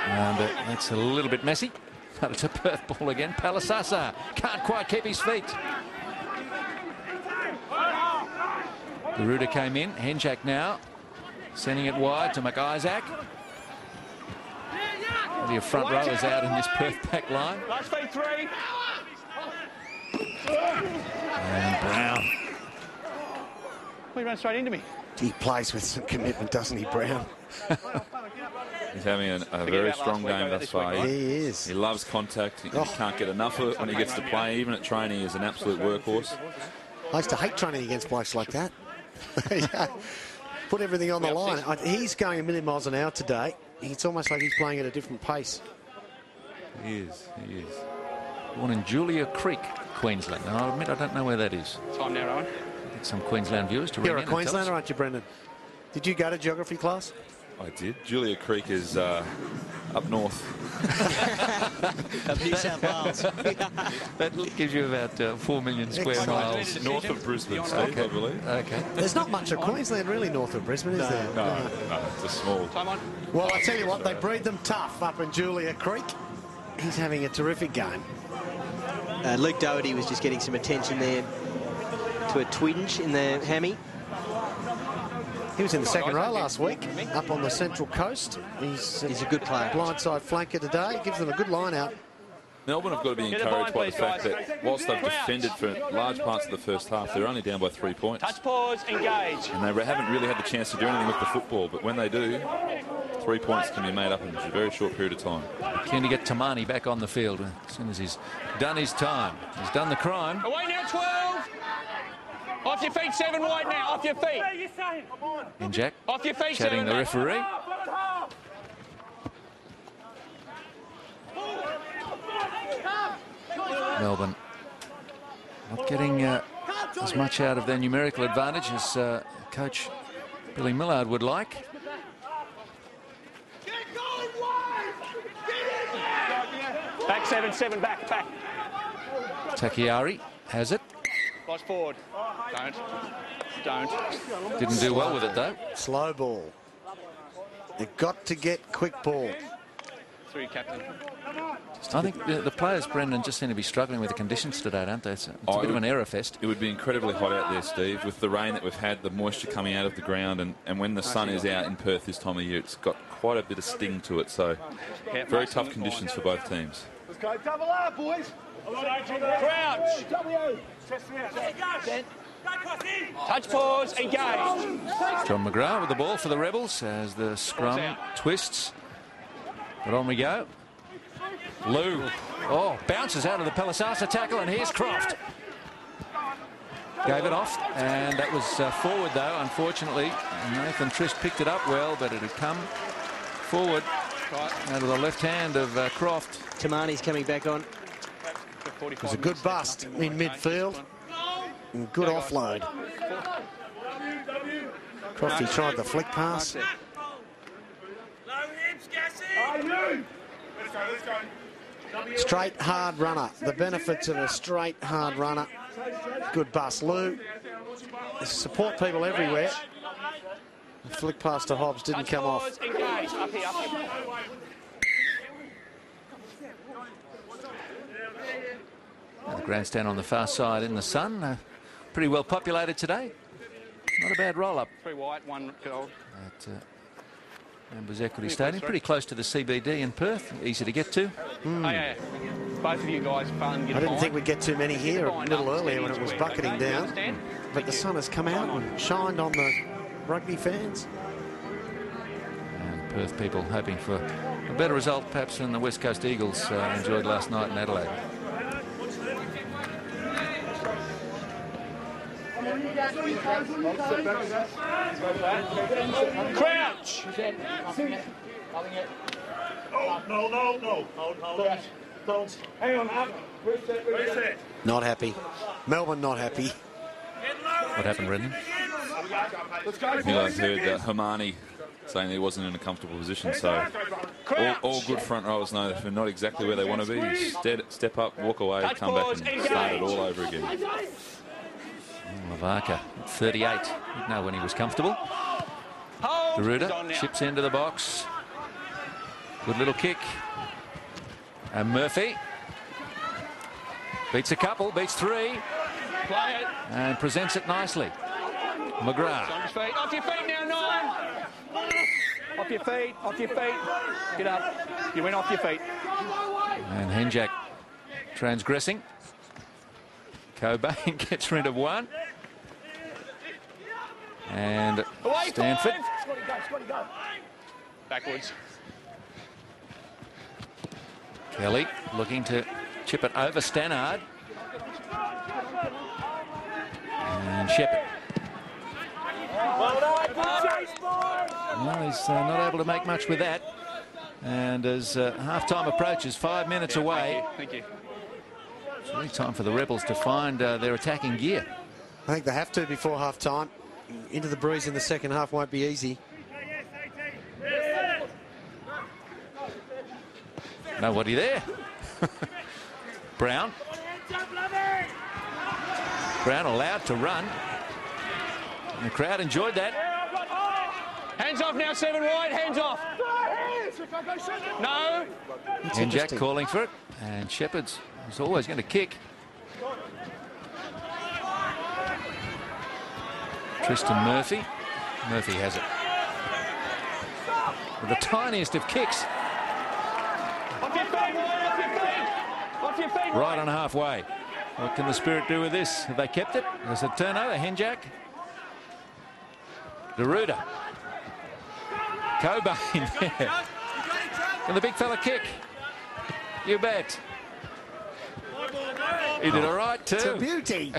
And that's a little bit messy. But it's a Perth ball again. Palasasa can't quite keep his feet. Deruda came in. Henjak now sending it wide to McIsaac. The front row is out in this Perth back line. Last feet 3. And Brown. He ran straight into me. He plays with some commitment, doesn't he, Brown? He's having a very strong game thus far. He is. He loves contact. He can't get enough of it when he gets to play. Even at training, he's an absolute workhorse. I used to hate training against blokes like that. Put everything on the line. He's going a million miles an hour today. It's almost like he's playing at a different pace. He is. Born in Julia Creek, Queensland. And I'll admit I don't know where that is. Time now, Rowan. Get some Queensland viewers to ring in. You're a Queenslander, aren't you, Brendan? Did you go to geography class? I did. Julia Creek is up north. Of New South Wales. That gives you about 4 million square miles. North of Brisbane, Steve, I believe. Okay. There's not much of Queensland really north of Brisbane, is there? No, it's a small. Time on. Well, I tell you what, they breed them tough up in Julia Creek. He's having a terrific game. Luke Doherty was just getting some attention there to a twinge in the hammy. He was in the second row last week, up on the Central Coast. He's a good player. Blindside flanker today. Gives them a good line out. Melbourne have got to be encouraged by the fact that whilst they've defended for large parts of the first half, they're only down by 3 points. Touch, pause, engage. And they haven't really had the chance to do anything with the football, but when they do, 3 points can be made up in a very short period of time. Keen to get Tamani back on the field as soon as he's done his time. He's done the crime. Away now, 12. Off your feet, 7 wide now. Off your feet. And Jack Off your feet, chatting 7. the referee. Melbourne not getting as much out of their numerical advantage as coach Billy Millard would like. Back 7, back. Takiari has it. Cross forward. Don't. Didn't do well with it though. Slow ball. You've got to get quick ball. 3, captain. I think the players, Brendan, just seem to be struggling with the conditions today, don't they? It's a bit of an error fest. It would be incredibly hot out there, Steve, with the rain that we've had, the moisture coming out of the ground, and when the sun is out in Perth this time of year, it's got quite a bit of sting to it. So very tough conditions for both teams. Let's go double R, boys. Crouch. Touch, pause, engage. John McGrath with the ball for the Rebels as the scrum twists. But on we go. Lou. Oh, bounces out of the Pelisasa tackle, and here's Croft. Gave it off, and that was forward, though, unfortunately. Nathan Trist picked it up well, but it had come forward out of the left hand of Croft. Tamani's coming back on. It was a good bust in midfield. And good offload. Crofty tried the flick pass. Straight hard runner. The benefits of a straight hard runner. Good bust. Lou. Support people everywhere. The flick pass to Hobbs didn't come off. Engage. Up here. The grandstand on the far side in the sun. Pretty well populated today. Not a bad roll-up 3 white, 1 gold. at Members Equity Stadium. Pretty close to the CBD in Perth. Easy to get to. Oh, yeah. Both of you guys fun. I didn't think we'd get too many here a little earlier when it was bucketing down. But the sun has come out and shined on the rugby fans. And Perth people hoping for a better result perhaps than the West Coast Eagles enjoyed last night in Adelaide. Crouch. No. Hold. Don't. Hang on, up. Reset. Not happy. Melbourne not happy. What happened, Brendan? I've heard Hermani saying he wasn't in a comfortable position, so all good front rowers know they're not exactly where they want to be. Step up, walk away, come back and start it all over again. Lavaka, 38. Didn't know when he was comfortable. Garuda chips into the box. Good little kick. And Murphy beats a couple, beats 3. Play it. And presents it nicely. McGrath. Off your feet now, 9. Off your feet. Get up. You went off your feet. And Henjak transgressing. Cobain gets rid of 1. And Stanford. Backwards. Kelly looking to chip it over Stannard. And Shepherd. Well, he's not able to make much with that. And as half-time approaches, 5 minutes away. Thank you. It's really time for the Rebels to find their attacking gear. I think they have to before half-time. Into the breeze in the second half won't be easy. Nobody there. Brown. Brown allowed to run. And the crowd enjoyed that. Hands off now, 7 wide. Hands off. No. And Jack calling for it. And Shepherd's was always going to kick. Tristan Murphy. Murphy has it. With the tiniest of kicks. Off your feet, off your feet. Off your feet. Right on halfway. What can the Spirit do with this? Have they kept it? There's a turnover. Henjack. Deruda. Cobain there. And the big fella kick. You bet. He did all right too. It's a beauty.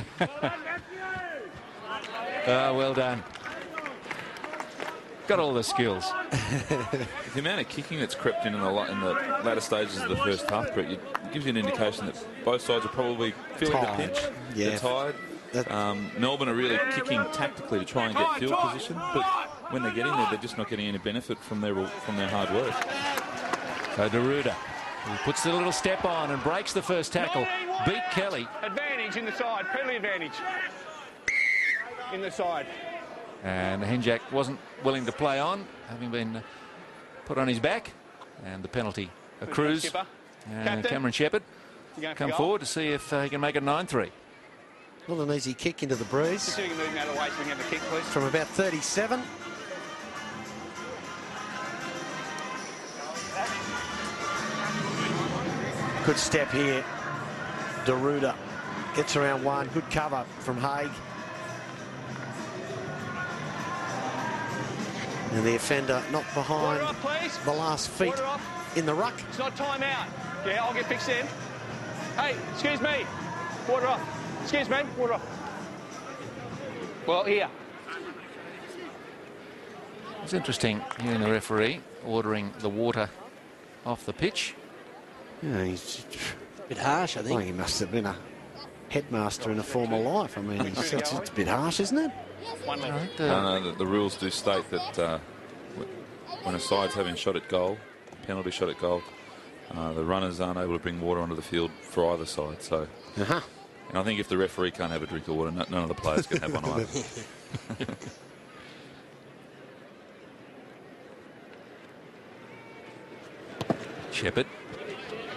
Well done. Got all the skills. The amount of kicking that's crept in the latter stages of the first half, Brett, it gives you an indication that both sides are probably feeling the pinch. Yeah. They're tired. Melbourne are really kicking tactically to try and get field position, but when they get in there, they're just not getting any benefit from their hard work. So Deruda, who puts the little step on and breaks the first tackle, beat Kelly. Advantage in the side, penalty advantage. In the side. And Henjack wasn't willing to play on, having been put on his back. And the penalty accrues. And Cameron Shepherd come forward to see if he can make it 9-3. Not an easy kick into the breeze. Just so you can move out of the way so we can have a kick, please. From about 37. Good step here. Deruda gets around one. Good cover from Haig. And the offender not behind the last feet in the ruck. It's not time out. Yeah, I'll get fixed in. Hey, excuse me. Water off. Excuse me. Water off. Well, here. It's interesting hearing the referee ordering the water off the pitch. Yeah, he's A bit harsh, I think. well, he must have been a headmaster in a former life. I mean, it's a bit harsh, isn't it? No, the rules do state that when a side's having shot at goal, penalty shot at goal, the runners aren't able to bring water onto the field for either side. So, and I think if the referee can't have a drink of water, none of the players can have one either. Shepherd.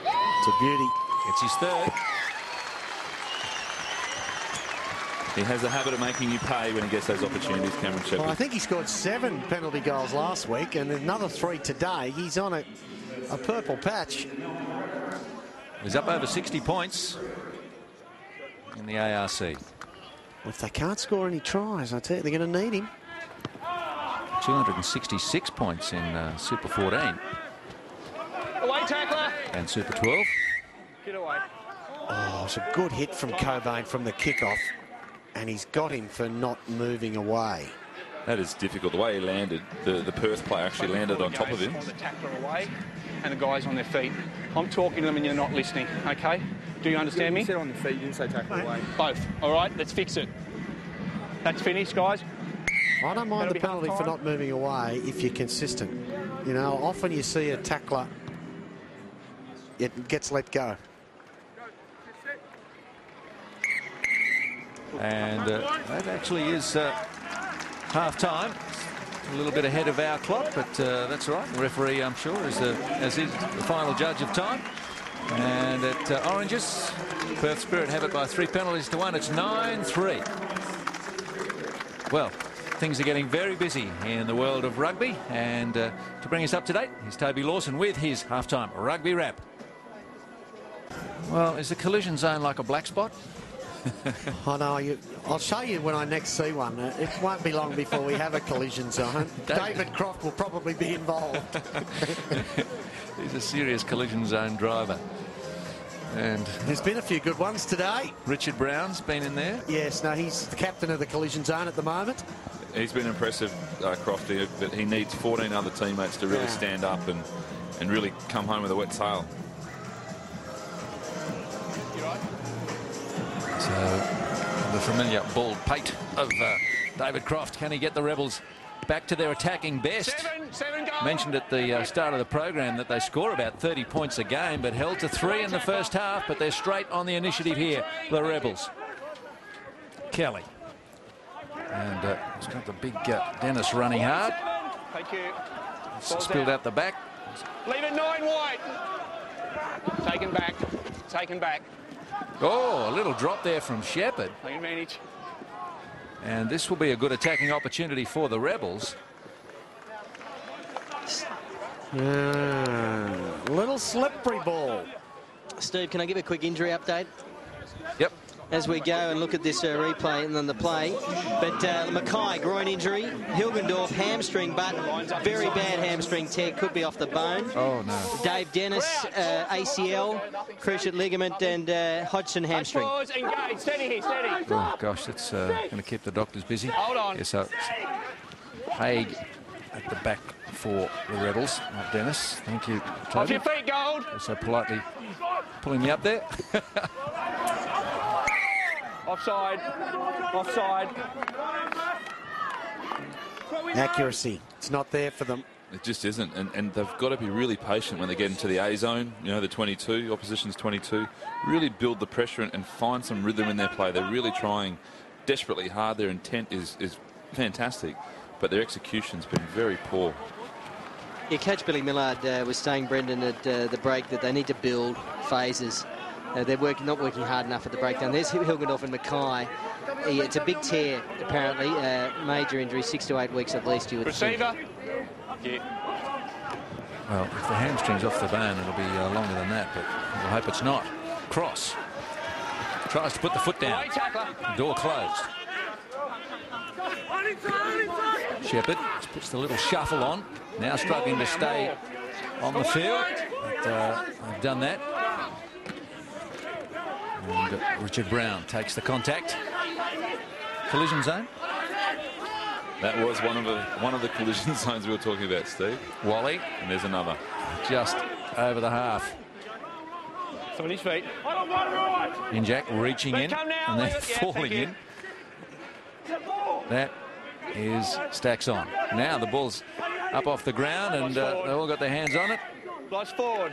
It's a beauty. It's his third. He has a habit of making you pay when he gets those opportunities, Cameron Shepherd. Well, I think he scored 7 penalty goals last week and another 3 today. He's on a purple patch. He's up over 60 points in the ARC. If they can't score any tries, I tell you, they're going to need him. 266 points in Super 14. Away, tackler. And Super 12. Get away. Oh, it's a good hit from Cobain from the kickoff. And he's got him for not moving away. That is difficult. The way he landed, the Perth player actually landed on top of him. The tackler away and the guys on their feet. I'm talking to them and you're not listening, okay? Do you understand me? You said on your feet, you didn't say tackle away. Both. All right, let's fix it. That's finished, guys. I don't mind That'll the be penalty for half-time. not moving away if you're consistent. You know, often you see a tackler, it gets let go. And that actually is half-time. A little bit ahead of our clock, but that's all right. The referee, I'm sure, is as is the final judge of time. And at Oranges, Perth Spirit have it by 3 penalties to 1. It's 9-3. Well, things are getting very busy in the world of rugby. And to bring us up to date, here's Toby Lawson with his half-time rugby wrap. Well, is the collision zone like a black spot? I know. I'll show you when I next see one. It won't be long before we have a collision zone. David Croft will probably be involved. He's a serious collision zone driver. And there's been a few good ones today. Richard Brown's been in there. Yes, no, he's the captain of the collision zone at the moment. He's been impressive, Crofty, but he needs 14 other teammates to really stand up and really come home with a wet sail. So the familiar bald pate of David Croft. Can he get the Rebels back to their attacking best? Mentioned at the start of the program that they score about 30 points a game, but held to 3 in the first half. But they're straight on the initiative here, the Rebels. Kelly. And he's got the big Dennis running hard. Thank you. Spilled out the back. Leave it 9 wide. Taken back. Taken back. Oh, a little drop there from Shepherd. Take advantage. And this will be a good attacking opportunity for the Rebels. Little slippery ball. Steve, can I give a quick injury update? Yep. As we go and look at this replay and then the play. But Mackay, groin injury. Hilgendorf, hamstring, but very bad hamstring tear. Could be off the bone. Oh, no. Dave Dennis, ACL, cruciate ligament, and Hodgson, hamstring. Steady here, steady. Oh, gosh, that's going to keep the doctors busy. Hold on. Yeah, so Haig at the back for the Rebels, not Dennis. Thank you, Toby. Off your feet, Gold. So politely pulling me up there. Offside. Offside. Accuracy. It's not there for them. It just isn't, and they've got to be really patient when they get into the A zone, you know, the 22, opposition's 22, really build the pressure and find some rhythm in their play. They're really trying desperately hard. Their intent is fantastic, but their execution's been very poor. Yeah, Coach Billy Millard was saying, Brendan, at the break that they need to build phases. They're not working hard enough at the breakdown. There's Hilgendorf and Mackay. It's a big tear, apparently. Major injury, 6 to 8 weeks at least, you would think. Receiver. Yeah. Well, if the hamstring's off the bone, it'll be longer than that, but we'll hope it's not. Cross. Tries to put the foot down. Door closed. Shepherd puts the little shuffle on. Now struggling to stay on the field. But, they've done that. And Richard Brown takes the contact. Collision zone. That was one of the collision zones we were talking about, Steve. Wally. And there's another. Just over the half. On his feet. Injack reaching in and then falling you. in. That is Stacks on. Now the ball's up off the ground and they've all got their hands on it. Lights forward.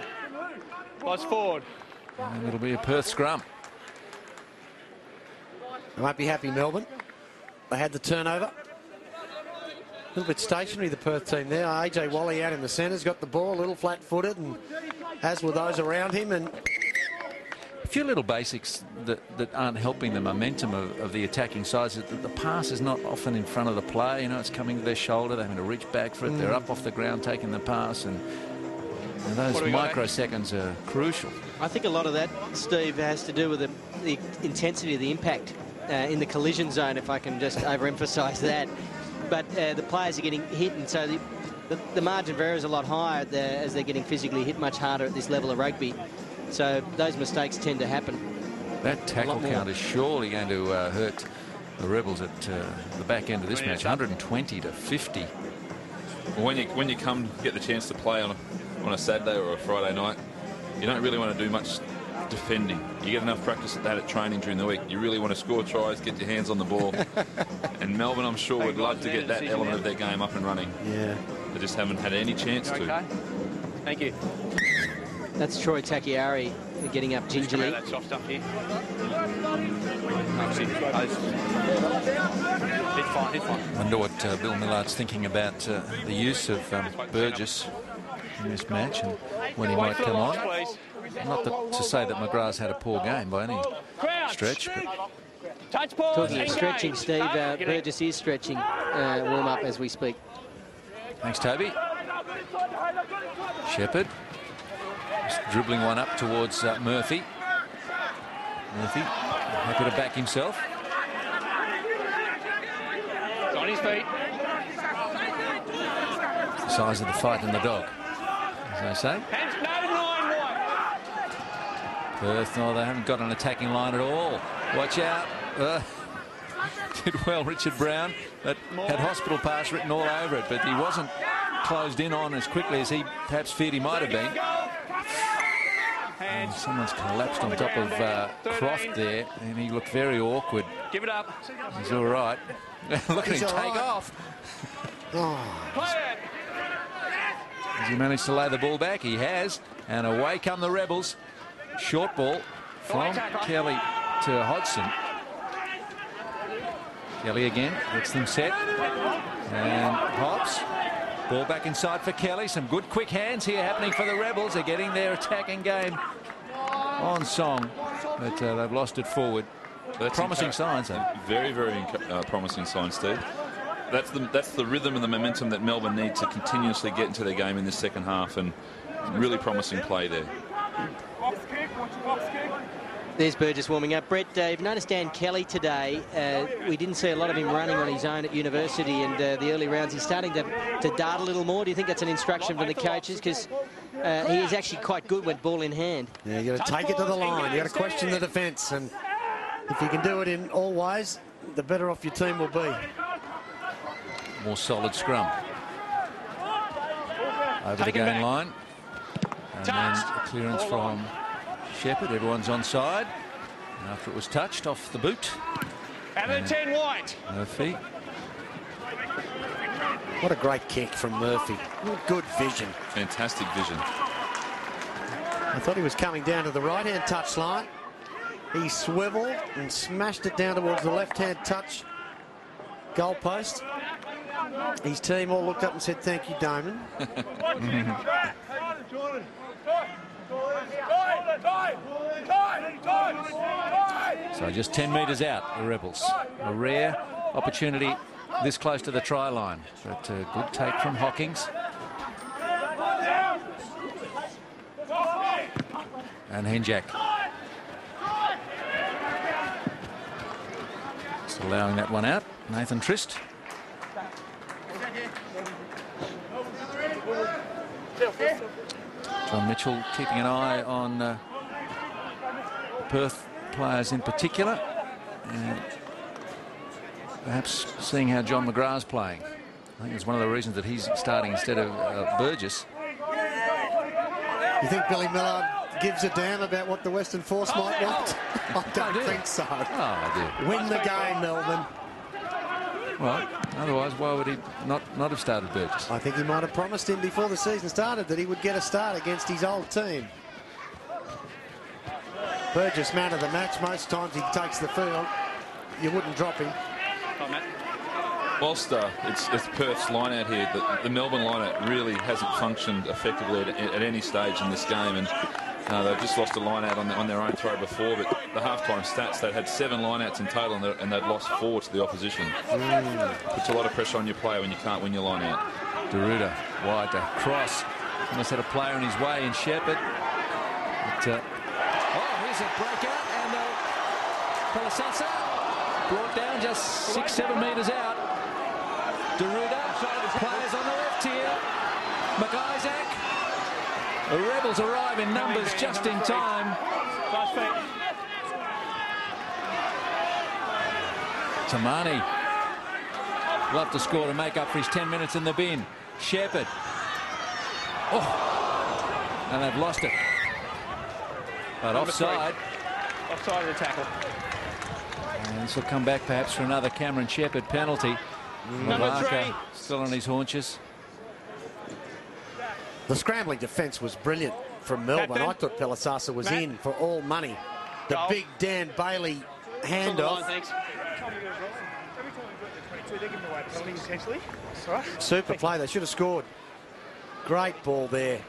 Lights forward. And it'll be a Perth scrum. They won't be happy, Melbourne. They had the turnover. A little bit stationary, the Perth team there. AJ Wally out in the centre's got the ball, a little flat-footed, and as were those around him. And A few little basics that aren't helping the momentum of the attacking sides. The pass is not often in front of the play. You know, it's coming to their shoulder. They're having to reach back for it. They're up off the ground taking the pass, and those microseconds are crucial. I think a lot of that, Steve, has to do with the intensity of the impact in the collision zone, if I can just overemphasise that. But the players are getting hit, and so the margin of error is a lot higher as they're getting physically hit much harder at this level of rugby. So those mistakes tend to happen. That tackle count is surely going to hurt the Rebels at the back end of this match. 120 to 50. Well, when you come get the chance to play on a Saturday or a Friday night, you don't really want to do much defending. You get enough practice at that at training during the week. You really want to score tries, get your hands on the ball. And Melbourne, I'm sure, would love to get that element of their game up and running. yeah, They just haven't had any chance to. Okay. Thank you. That's Troy Takiari getting up gingerly. That soft stuff here. It's fine, it's fine. I wonder what Bill Millard's thinking about the use of Burgess in this match and when he might come on. Not to say that McGrath's had a poor game by any stretch, but Touch pause. Talking of stretching, Steve, Burgess is stretching warm-up as we speak. thanks, Toby. Shepherd just dribbling one up towards Murphy. Murphy happy to back himself. It's on his feet. The size of the fight in the dog, as they say. Hands, no line wide. Perth, no, they haven't got an attacking line at all. Watch out. Did well, Richard Brown. That had hospital pass written all over it, but he wasn't closed in on as quickly as he perhaps feared he might have been. And someone's collapsed on top of Croft there, and he looked very awkward. Give it up. He's all right. Look at him take right. off. Play it. Has he managed to lay the ball back? He has. And away come the Rebels. Short ball from Kelly to Hodgson. Kelly again gets them set. And hops. Ball back inside for Kelly. Some good quick hands here happening for the Rebels. They're getting their attacking game on song. But they've lost it forward. That's promising signs, though. Very, very promising signs, Steve. That's the rhythm and the momentum that Melbourne need to continuously get into their game in this second half, and really promising play there. There's Burgess warming up. Brett, you've noticed Dan Kelly today. We didn't see a lot of him running on his own at university, and the early rounds he's starting to dart a little more. Do you think that's an instruction from the coaches? Because he is actually quite good with ball in hand. Yeah, you got to take it to the line. You got to question the defence, and if you can do it in all ways, the better off your team will be. More solid scrum. Over the game line. And then a clearance from Shepherd. Everyone's onside. After it was touched off the boot. And then 10 white. Murphy. What a great kick from Murphy. Good vision. Fantastic vision. I thought he was coming down to the right-hand touch line. He swiveled and smashed it down towards the left-hand touch goalpost. His team all looked up and said, "Thank you, Damon." So just 10 metres out, the Rebels. A rare opportunity this close to the try line. But a good take from Hawkins. And Henjak. Just allowing that one out. Nathan Trist. John Mitchell keeping an eye on Perth players in particular, and perhaps seeing how John McGrath's playing. I think it's one of the reasons that he's starting instead of Burgess. You think Billy Millard gives a damn about what the Western Force might want? I don't think so. Oh, I do. Win the game, Melbourne. Well, otherwise, why would he not have started Burgess? I think he might have promised him before the season started that he would get a start against his old team. Burgess, man of the match. Most times he takes the field. You wouldn't drop him. Whilst it's Perth's line out here, the Melbourne line out really hasn't functioned effectively at any stage in this game, and they've just lost a line out on their own throw before. But the halftime stats, they had 7 line outs in total, and they'd lost 4 to the opposition. Puts a lot of pressure on your player when you can't win your line out. Deruta wide to cross. Almost had a player in his way in Shepherd. But, here's a breakout, and Pelisasa brought down just 6-7 metres out. Deruta, players on the left here. McIsaac. The Rebels arrive in numbers just in time. Tamani. Love to score to make up for his 10 minutes in the bin. Shepherd. Oh, and they've lost it. But offside. Offside of the tackle. And this will come back perhaps for another Cameron Shepherd penalty. Number 3. Still on his haunches. The scrambling defence was brilliant from Melbourne. Captain. I thought Pelisasa was in for all money. The Goal. big Dan Bailey handoff. Thanks. Super play. They should have scored. Great ball there.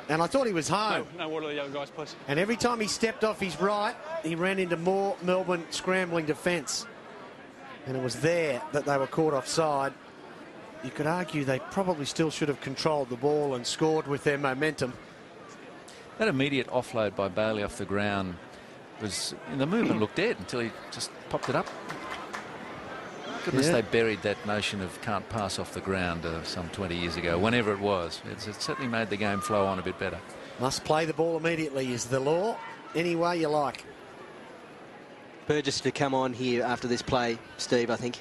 And I thought he was home. No water to the other guys, please. And every time he stepped off his right, he ran into more Melbourne scrambling defence. And it was there that they were caught offside. You could argue they probably still should have controlled the ball and scored with their momentum. That immediate offload by Bailey off the ground was, the movement looked dead until he just popped it up. Goodness, they buried that notion of can't pass off the ground some 20 years ago, whenever it was. It certainly made the game flow on a bit better. Must play the ball immediately is the law. Any way you like. Burgess to come on here after this play, Steve, I think.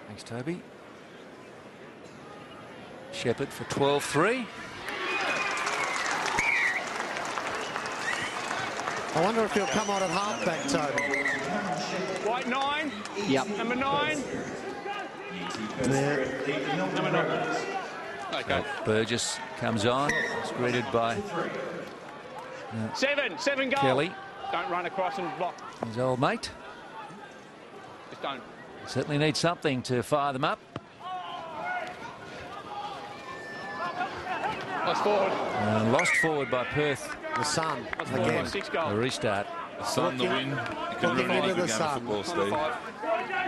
Thanks, Toby. Shepherd for 12-3. I wonder if he'll come on at halfback, Toby. White 9. Yep. Number 9. Yeah. Number 9. Okay. Burgess comes on. It's greeted by 7 goal. Kelly, Don't run across and block. his old mate. Just don't. Certainly need something to fire them up. Lost forward. Lost forward by Perth. The sun Lost forward by again. 6 A goals. restart. The sun, the wind, it can Looking ruin any into good the game sun. of football, Steve.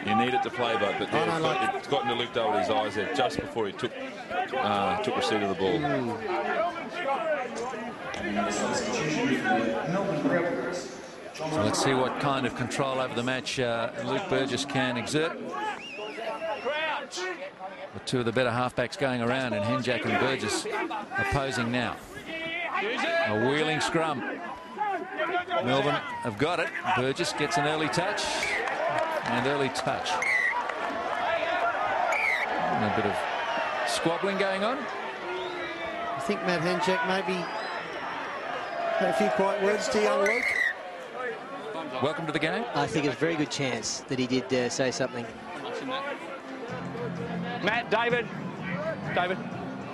You need it to play, but it's gotten to look over his eyes there just before he took receipt of the ball. So let's see what kind of control over the match Luke Burgess can exert. The two of the better halfbacks going around, and Henjak and Burgess opposing now. A wheeling scrum. Melbourne have got it. Burgess gets an early touch. And early touch. And a bit of squabbling going on. I think Matt Henjak maybe had a few quiet words to young Luke. Welcome to the game. I think it's a very good chance that he did say something. Matt, David,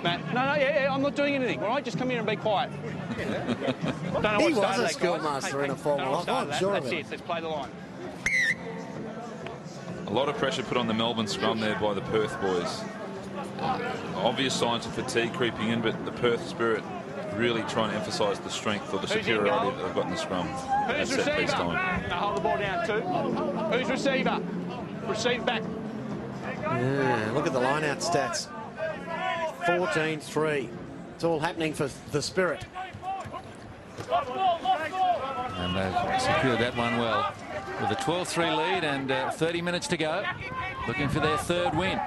Matt. No, yeah, I'm not doing anything. All right, just come here and be quiet. Don't know He what was a that, schoolmaster in a formal life, I'm sure of That's it. it. Let's play the line. A lot of pressure put on the Melbourne scrum there by the Perth boys. Obvious signs of fatigue creeping in, but the Perth Spirit really trying to emphasise the strength or the superiority that they've got in the scrum at Who's set piece receiver? time. Now hold the ball down too. Who's receiver? Receive back. Yeah, look at the line-out stats. 14-3. It's all happening for the Spirit. And they've secured that one well. With a 12-3 lead and 30 minutes to go. Looking for their third win.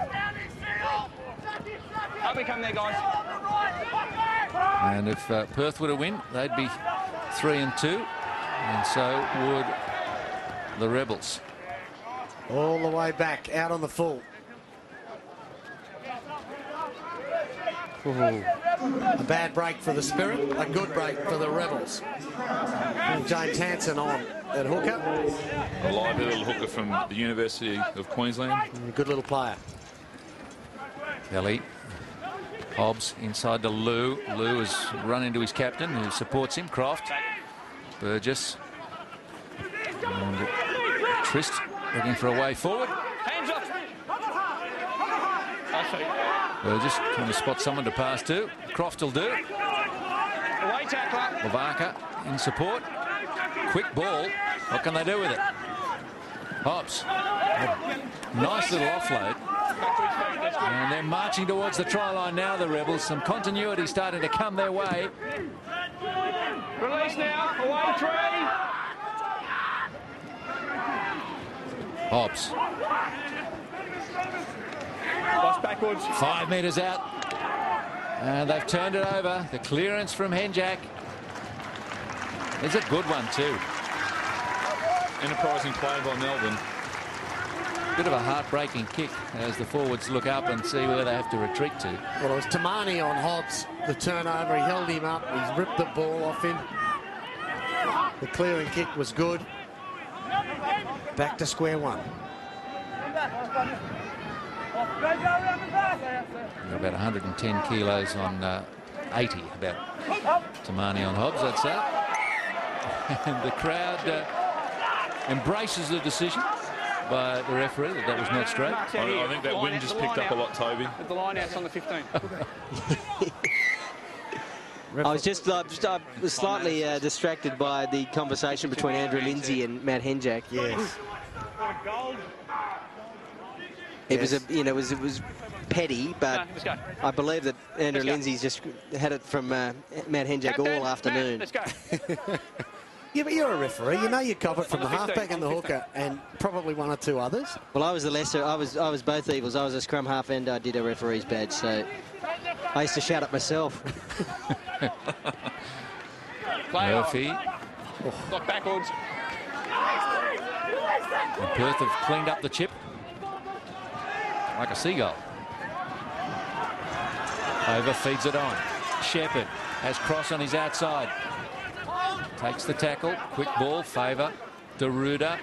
Up we come there, guys. And if Perth were to win, they'd be 3-2. And so would the Rebels. All the way back, out on the full. Ooh. A bad break for the Spirit, a good break for the Rebels. And James Hansen on at hooker. A lively little hooker from the University of Queensland. Good little player. Kelly. Hobbs inside to Lou. Lou has run into his captain who supports him. Croft. Burgess. And Trist looking for a way forward. Hands up. Burgess trying to spot someone to pass to. Croft will do. Away tackler. Lavaka in support. Quick ball. What can they do with it? Hobbs. Nice little offload. And they're marching towards the try line now, the Rebels. Some continuity starting to come their way. Release now. Away three. Hobbs. Lost backwards. 5 metres out. And they've turned it over. The clearance from Henjak. It's a good one too. Enterprising play by Melbourne. Bit of a heartbreaking kick as the forwards look up and see where they have to retreat to. Well, it was Tamani on Hobbs. The turnover, he held him up. He's ripped the ball off him. The clearing kick was good. Back to square one. You're about 110 kilos on 80, about Tamani on Hobbs, I'd say. And the crowd embraces the decision by the referee that was not straight. I think that wind just picked up a lot, Toby. With the line outs on the 15. I was just slightly distracted by the conversation between Andrew Lindsay and Matt Henjak. Yes. It was it was petty, but Let's go. I believe that Andrew Let's go. Lindsay's just had it from Matt Henjak all afternoon. Let's go. Yeah, but you're a referee. You know you cop it from the 15, halfback and the on the hooker and probably one or two others. Well, I was the lesser. I was both evils. I was a scrum half and I did a referee's badge, so I used to shout at myself. Play Murphy. Got backwards. And Perth have cleaned up the chip like a seagull. Over, feeds it on. Shepherd has Cross on his outside. Takes the tackle. Quick ball. Favour. Deruda.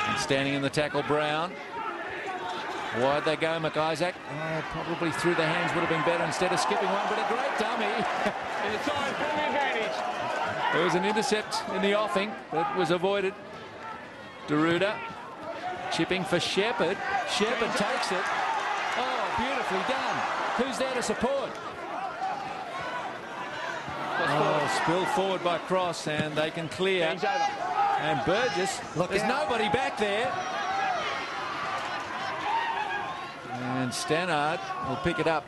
And standing in the tackle, Brown. Wide they go, McIsaac. Oh, probably through the hands would have been better instead of skipping one, but a great dummy. In the time, put the advantage. There was an intercept in the offing that was avoided. Deruda chipping for Shepherd. Shepherd takes it. Oh, beautifully done. Who's there to support? Oh, spill forward by Cross, and they can clear. He's over. And Burgess, there's nobody back there. And Stannard will pick it up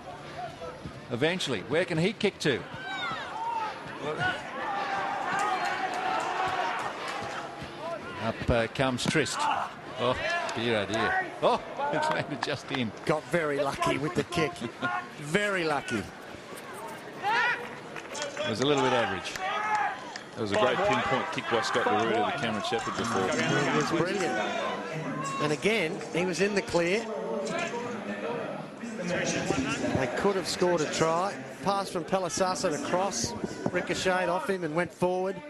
eventually. Where can he kick to? Up comes Trist. Oh, dear, oh dear. Oh, it's landed just in. Got very lucky with the kick. Very lucky. It was a little bit average. It was a great pinpoint kick by Scott Garuda to Cameron Shepherd before. It was brilliant. And again, he was in the clear. They could have scored a try. Pass from Pelisasa to Cross. Ricocheted off him and went forward.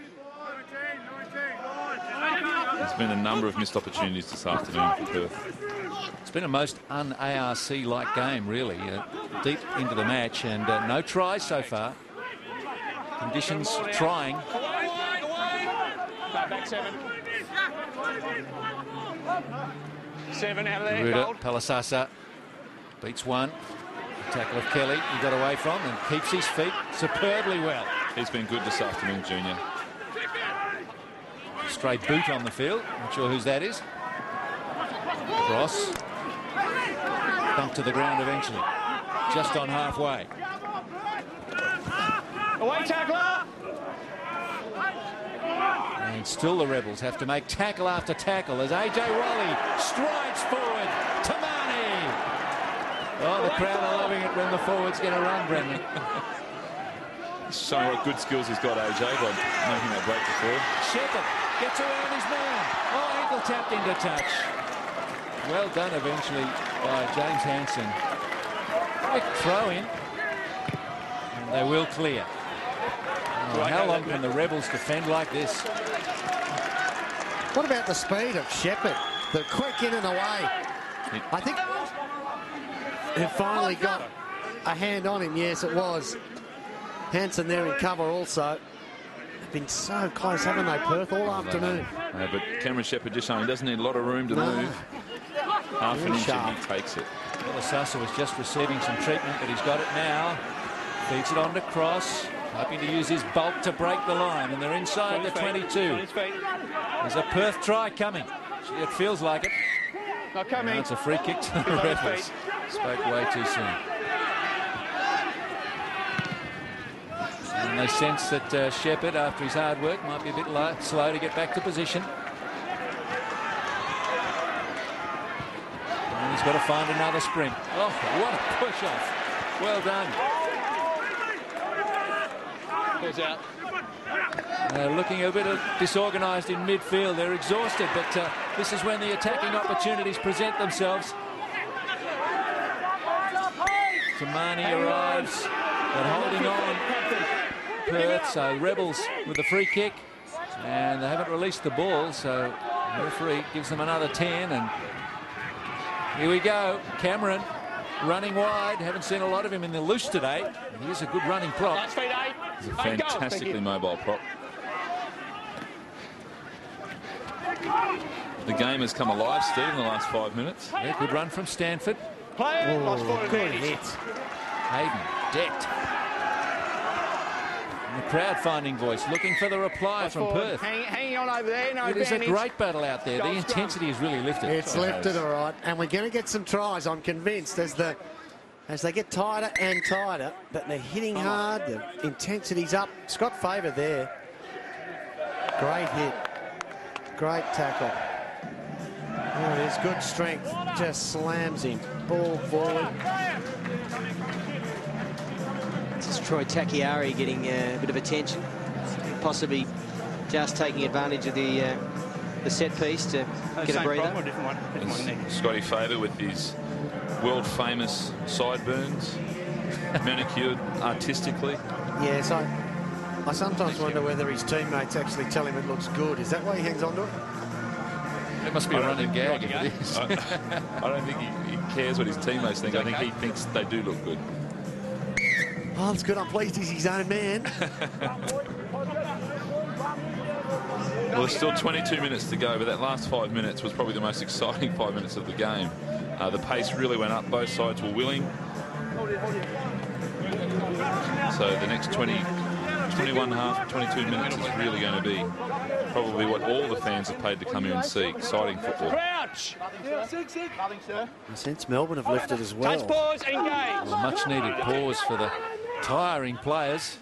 There's been a number of missed opportunities this afternoon for Perth. It's been a most un-ARC-like game, really. Deep into the match, and no tries so far. Conditions trying. Back 7. 7 out of there. Garuda, Gold. Pelisasa beats one. Tackle of Kelly he got away from and keeps his feet superbly well. He's been good this afternoon, Junior. Straight boot on the field. Not sure whose that is. Cross. Bump to the ground eventually. Just on halfway. Away tackler. And still the Rebels have to make tackle after tackle as AJ Wally strides forward. Tamani. Oh, the crowd are loving it when the forwards get a run, Brendan. Showing what good skills he's got, AJ, by making that break before. Shepherd gets around his man. Oh, ankle tapped into touch. Well done eventually by James Hansen. Quick throw in. And they will clear. Oh, how long can the Rebels defend like this? What about the speed of Shepherd? The quick in and away. I think he finally got a hand on him. Yes, it was. Hansen there in cover also. They've been so close, haven't they, Perth, all afternoon? No, but Cameron Shepherd just showing he doesn't need a lot of room to move. Half an inch and he takes it. Pelisasa was just receiving some treatment, but he's got it now. Feeds it on to Cross. Hoping to use his bulk to break the line, and they're inside the 22. There's a Perth try coming. Gee, it feels like it. Not coming. Now it's a free kick to the Rebels. Spoke way too soon. And they sense that Shepherd, after his hard work, might be a bit slow to get back to position. And he's got to find another sprint. Oh, what a push off. Well done. Out. They're looking a bit disorganised in midfield. They're exhausted, but this is when the attacking opportunities present themselves. Tamani arrives, but holding on. Perth, so Rebels with the free kick, and they haven't released the ball, so the referee gives them another 10, and here we go. Cameron running wide. Haven't seen a lot of him in the loose today. He's a good running prop. He's a fantastically mobile prop. The game has come alive, Steve, in the last 5 minutes. Yeah, good run from Stanford. Oh, good hit. Hayden decked. And the crowd finding voice, looking for the reply from Perth. Hanging on over there. No it is a advantage. great battle out there. The intensity is really lifted. It's lifted, all right. And we're going to get some tries, I'm convinced, as they get tighter and tighter, but they're hitting hard, the intensity's up. Scott Favour there. Great hit. Great tackle. Oh, it is good strength. Just slams him. Ball forward. This is Troy Takiari getting a bit of attention. Possibly just taking advantage of the set piece to get a breather. Scotty Favour with his world-famous sideburns, manicured artistically. Yes, I sometimes wonder whether his teammates actually tell him it looks good. Is that why he hangs on to it? It must be a running gag if it is. I don't think he cares what his teammates think. I think he thinks they do look good. Oh, it's good. I'm pleased he's his own man. Well, there's still 22 minutes to go, but that last 5 minutes was probably the most exciting 5 minutes of the game. The pace really went up. Both sides were willing. So the next 21 and a half, 22 minutes is really going to be probably what all the fans have paid to come here and see. Exciting football. Crouch. Nothing, sir. Since Melbourne have lifted as well. Touch pause, engage. Well, much needed pause for the tiring players.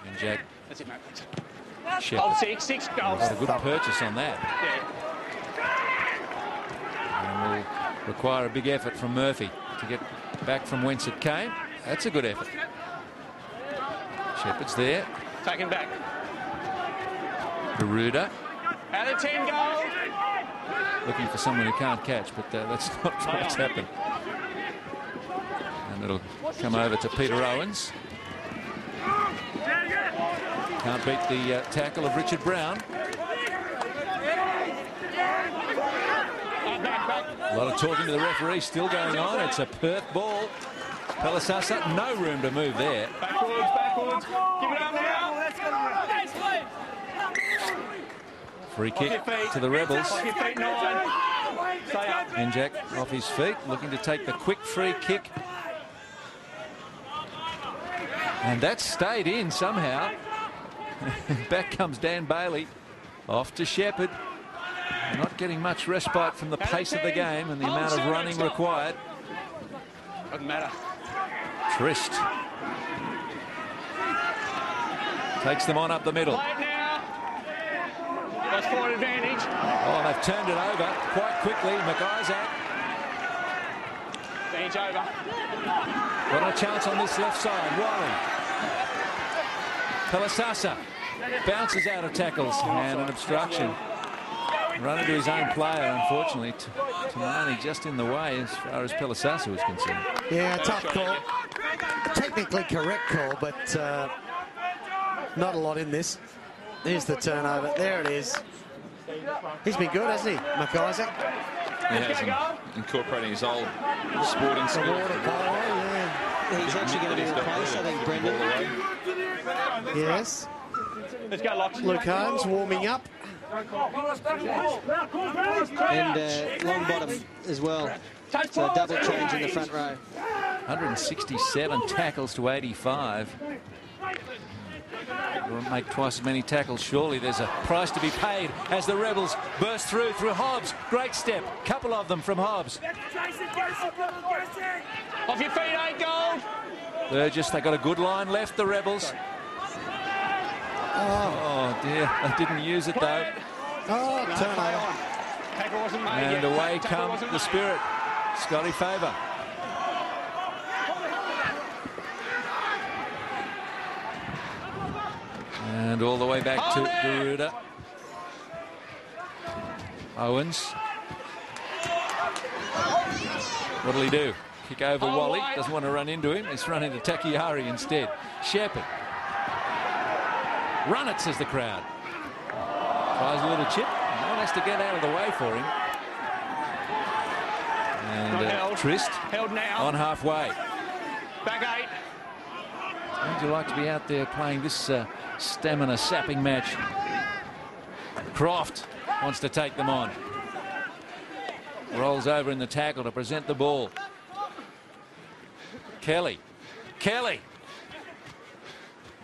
And Jack. That's it, mate. Shepherd. Six goals. Got a good purchase on that. Yeah. And will require a big effort from Murphy to get back from whence it came. That's a good effort. Shepherd's there. Taken back. Garuda. Out of 10 goals. Looking for someone who can't catch, but that's not what's happened. And it'll come over to Peter Owens. Can't beat the tackle of Richard Brown. A lot of talking to the referee still going on. It's a Perth ball. Pelisasa, no room to move there. Backwards. Give it up now. Free kick to the Rebels. Off your feet, 9. Stay up. And Jack off his feet, looking to take the quick free kick. And that stayed in somehow. Back comes Dan Bailey. Off to Shepherd. Not getting much respite from the pace of the game and the amount of running required. Doesn't matter. Trist takes them on up the middle. Play it now. That's forward advantage. Oh, they've turned it over quite quickly. McIsaac. Advantage over. Got a chance on this left side. Wally. Pelisasa bounces out of tackles and an obstruction. Run into his own player, unfortunately. Tamani just in the way as far as Pelisasa was concerned. Yeah, tough call. Technically correct call, but not a lot in this. Here's the turnover. There it is. He's been good, hasn't he, McIsaac? He has, incorporating his old sporting skills. Yeah. He's actually going to be replaced, I think, Brendan. Yes. Let's go, Locks. Luke Holmes warming up. And Longbottom as well. So a double change in the front row. 167 tackles to 85. Will make twice as many tackles. Surely there's a price to be paid as the Rebels burst through Hobbs. Great step. Couple of them from Hobbs. Off your feet, 8 gold. Burgess, they got a good line left, the Rebels. Oh dear, they didn't use it though. Oh, turnover. Tackle wasn't made And yet. away Tackle come wasn't the made. Spirit. Scotty Faber. And all the way back to Garuda. Owens. What'll he do? Kick over Wally. Doesn't want to run into him. He's run into Takiari instead. Shepherd. Run it, says the crowd. Tries a little chip. No one has to get out of the way for him. And Trist Held now. on halfway. Back 8. Would you like to be out there playing this stamina sapping match? Croft wants to take them on. Rolls over in the tackle to present the ball. Kelly.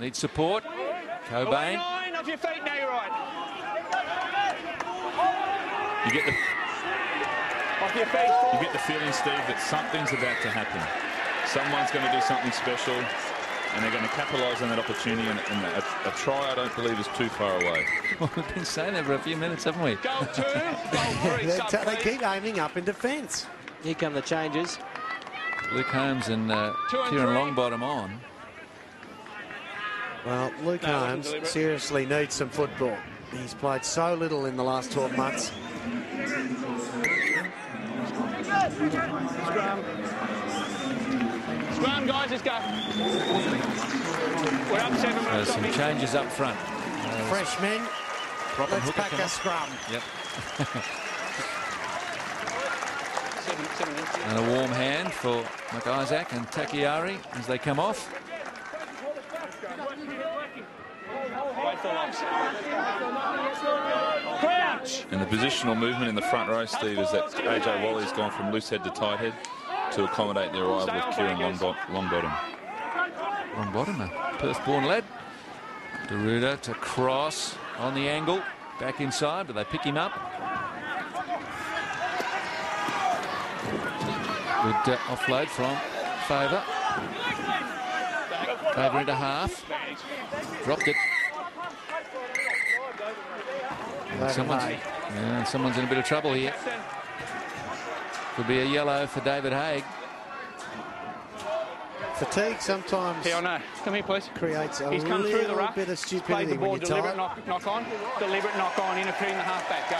Needs support. Cobain. 9 off your feet now, you're right. You get the Off your feet. You get the feeling, Steve, that something's about to happen. Someone's going to do something special, and they're going to capitalise on that opportunity. And a try, I don't believe, is too far away. Well, we've been saying that for a few minutes, haven't we? Goal 2, goal 3. They keep aiming up in defence. Here come the changes. Luke Holmes and Kieran Longbottom on. Well, Luke Holmes seriously needs some football. He's played so little in the last 12 months. Scrum, guys, let's go. We're up 7 minutes. Some changes up front. Fresh men. Let's Hooker pack come a off. scrum. Yep. 7 minutes. And a warm hand for McIsaac and Takiari as they come off. Wait for Locks. Crouch. And the positional movement in the front row, Steve, is that AJ Wally's gone from loose head to tight head to accommodate the arrival of Kieran Longbottom. Longbottom, a Perth-born lad. Garuda to cross on the angle. Back inside. Do they pick him up? Good offload from Faber. Over into half. Dropped it. Someone's in a bit of trouble here. Could be a yellow for David Haig. Fatigue sometimes. Yeah, I know. Come here, please. Creates a He's come through the rough. bit of Played stupidity the ball, when you're deliberate tired. knock on. Deliberate knock on, interfering the halfback. Go.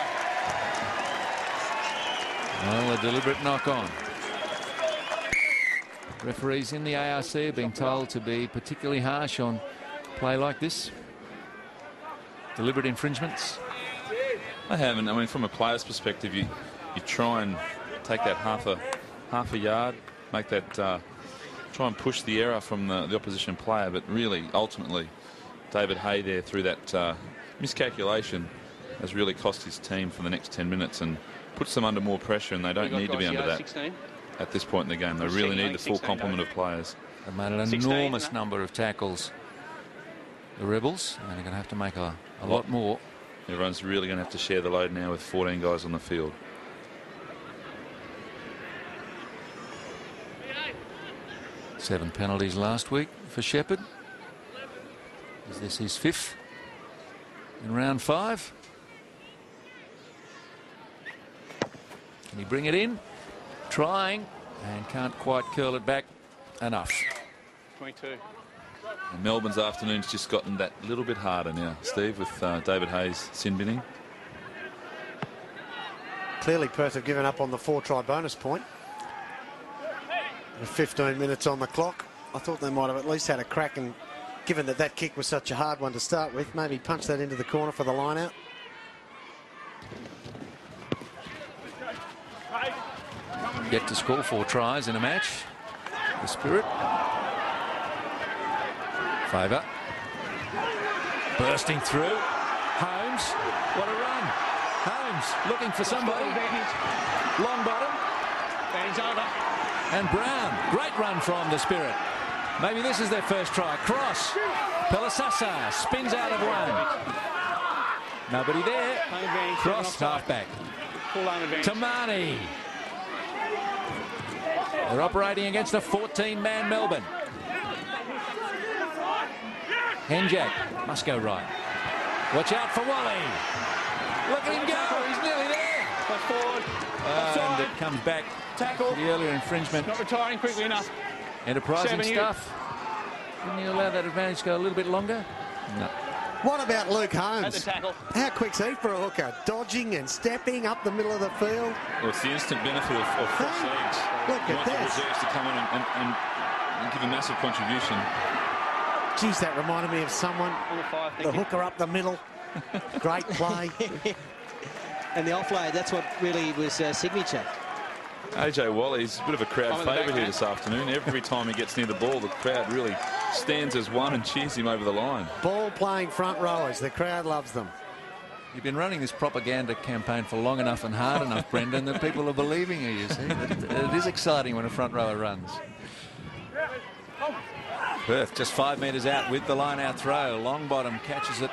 Well, a deliberate knock on. Referees in the ARC are being told to be particularly harsh on play like this. Deliberate infringements. I haven't. I mean, from a player's perspective, you try and take that half a yard, make that try and push the error from the opposition player, but really, ultimately, David Hay there through that miscalculation has really cost his team for the next 10 minutes and puts them under more pressure, and they don't need to be under that 16. at this point in the game. They really need the full complement of players. They've made an enormous number of tackles, the Rebels, and they're going to have to make a lot more. Everyone's really going to have to share the load now with 14 guys on the field. Seven penalties last week for Shepherd. Is this his 5th in round 5? Can he bring it in? Trying, and can't quite curl it back enough. 22. And Melbourne's afternoon's just gotten that little bit harder now, Steve, with David Hayes sin binning. Clearly Perth have given up on the 4-try bonus point. With 15 minutes on the clock. I thought they might have at least had a crack, and given that kick was such a hard one to start with, maybe punch that into the corner for the line out. Yet to score 4 tries in a match. The Spirit. Favour. Bursting through. Holmes. What a run. Holmes looking for somebody. Long bottom. And he's over. And Brown. Great run from the Spirit. Maybe this is their first try. Cross. Pelisasa spins out of one. Nobody there. Cross halfback. Tamani. They're operating against a 14-man Melbourne. Henjak must go right. Watch out for Wally. Look at him go. He's nearly there. And it comes back to the earlier infringement. Not retiring quickly enough. Enterprising stuff. Didn't you allow that advantage to go a little bit longer? No. What about Luke Holmes? At the tackle. How quick's he for a hooker? Dodging and stepping up the middle of the field. Well, it's the instant benefit of fresh legs. Look at this. Reserves to come in and give a massive contribution. Geez, that reminded me of someone. The hooker up the middle. Great play. And the offload, that's what really was signature. AJ Wally's a bit of a crowd favourite here this afternoon. Every time he gets near the ball, the crowd really stands as one and cheers him over the line. Ball playing front rowers. The crowd loves them. You've been running this propaganda campaign for long enough and hard enough, Brendan, that people are believing you, you see. It is exciting when a front rower runs. Perth just 5 metres out with the line-out throw. Longbottom catches it.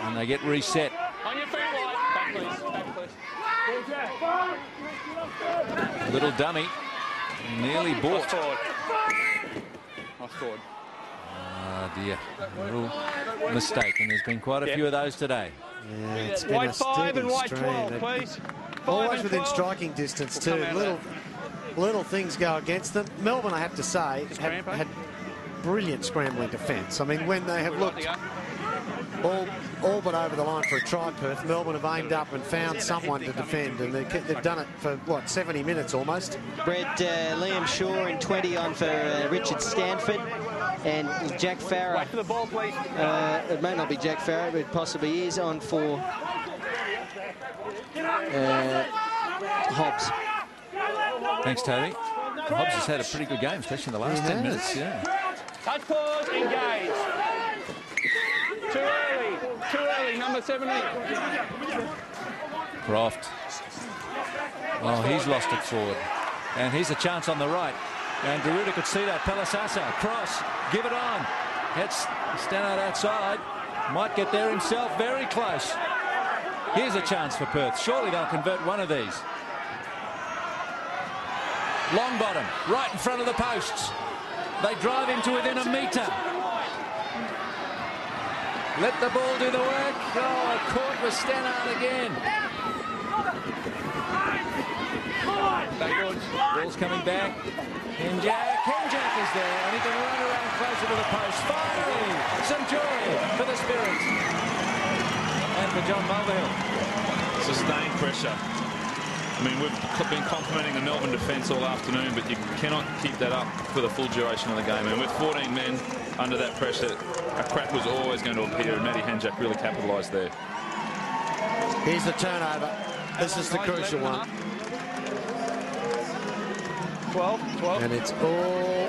And they get reset. On your feet, Wally. Back, please. Back, please. Little dummy. Nearly bought. I scored. Oh dear. A little mistake, and there's been quite a few of those today. Yeah, it's been White a 5 steady and white stream. 12, please. Always within striking distance too. Little things go against them. Melbourne, I have to say, had brilliant scrambling defence. I mean, when they have looked all but over the line for a try, Perth, Melbourne have aimed up and found someone to defend, and they've done it for, what, 70 minutes almost? Brett, Liam Shaw in 20 on for Richard Stanford, and Jack Farrer. Wait for the ball, please. It may not be Jack Farrer, but it possibly is on for Hobbs. Thanks, Toby. Hobbs has had a pretty good game, especially in the last 10 minutes. Yeah. Touch pause, engage. Too early, number 17. Croft. Oh, he's lost it forward. And here's a chance on the right. And Deruta could see that. Pelisasa, cross, give it on. Stand out outside. Might get there himself, very close. Here's a chance for Perth. Surely they'll convert one of these. Longbottom, right in front of the posts. They drive him to within a metre. Let the ball do the work. Oh, caught with Stannard again. Backwards. Ball's coming back. Henjak is there, and he can run around closer to the post. Finally, some joy for the Spirit. And for John Mulvihill. Sustained pressure. I mean, we've been complimenting the Melbourne defence all afternoon, but you cannot keep that up for the full duration of the game. And with 14 men under that pressure, a crack was always going to appear, and Matty Henjak really capitalised there. Here's the turnover. This is the crucial one. 12. And it's all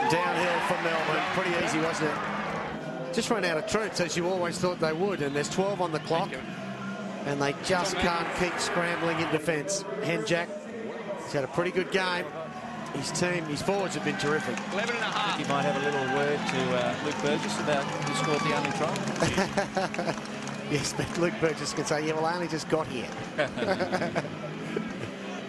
downhill from Melbourne. Pretty easy, wasn't it? Just ran out of troops, as you always thought they would. And there's 12 on the clock. And they just can't keep scrambling in defence. Henjak, he's had a pretty good game. His team, his forwards have been terrific. 11 and a half. I think he might have a little word to Luke Burgess about who scored the only try. Yes, but Luke Burgess can say, yeah, well, I only just got here.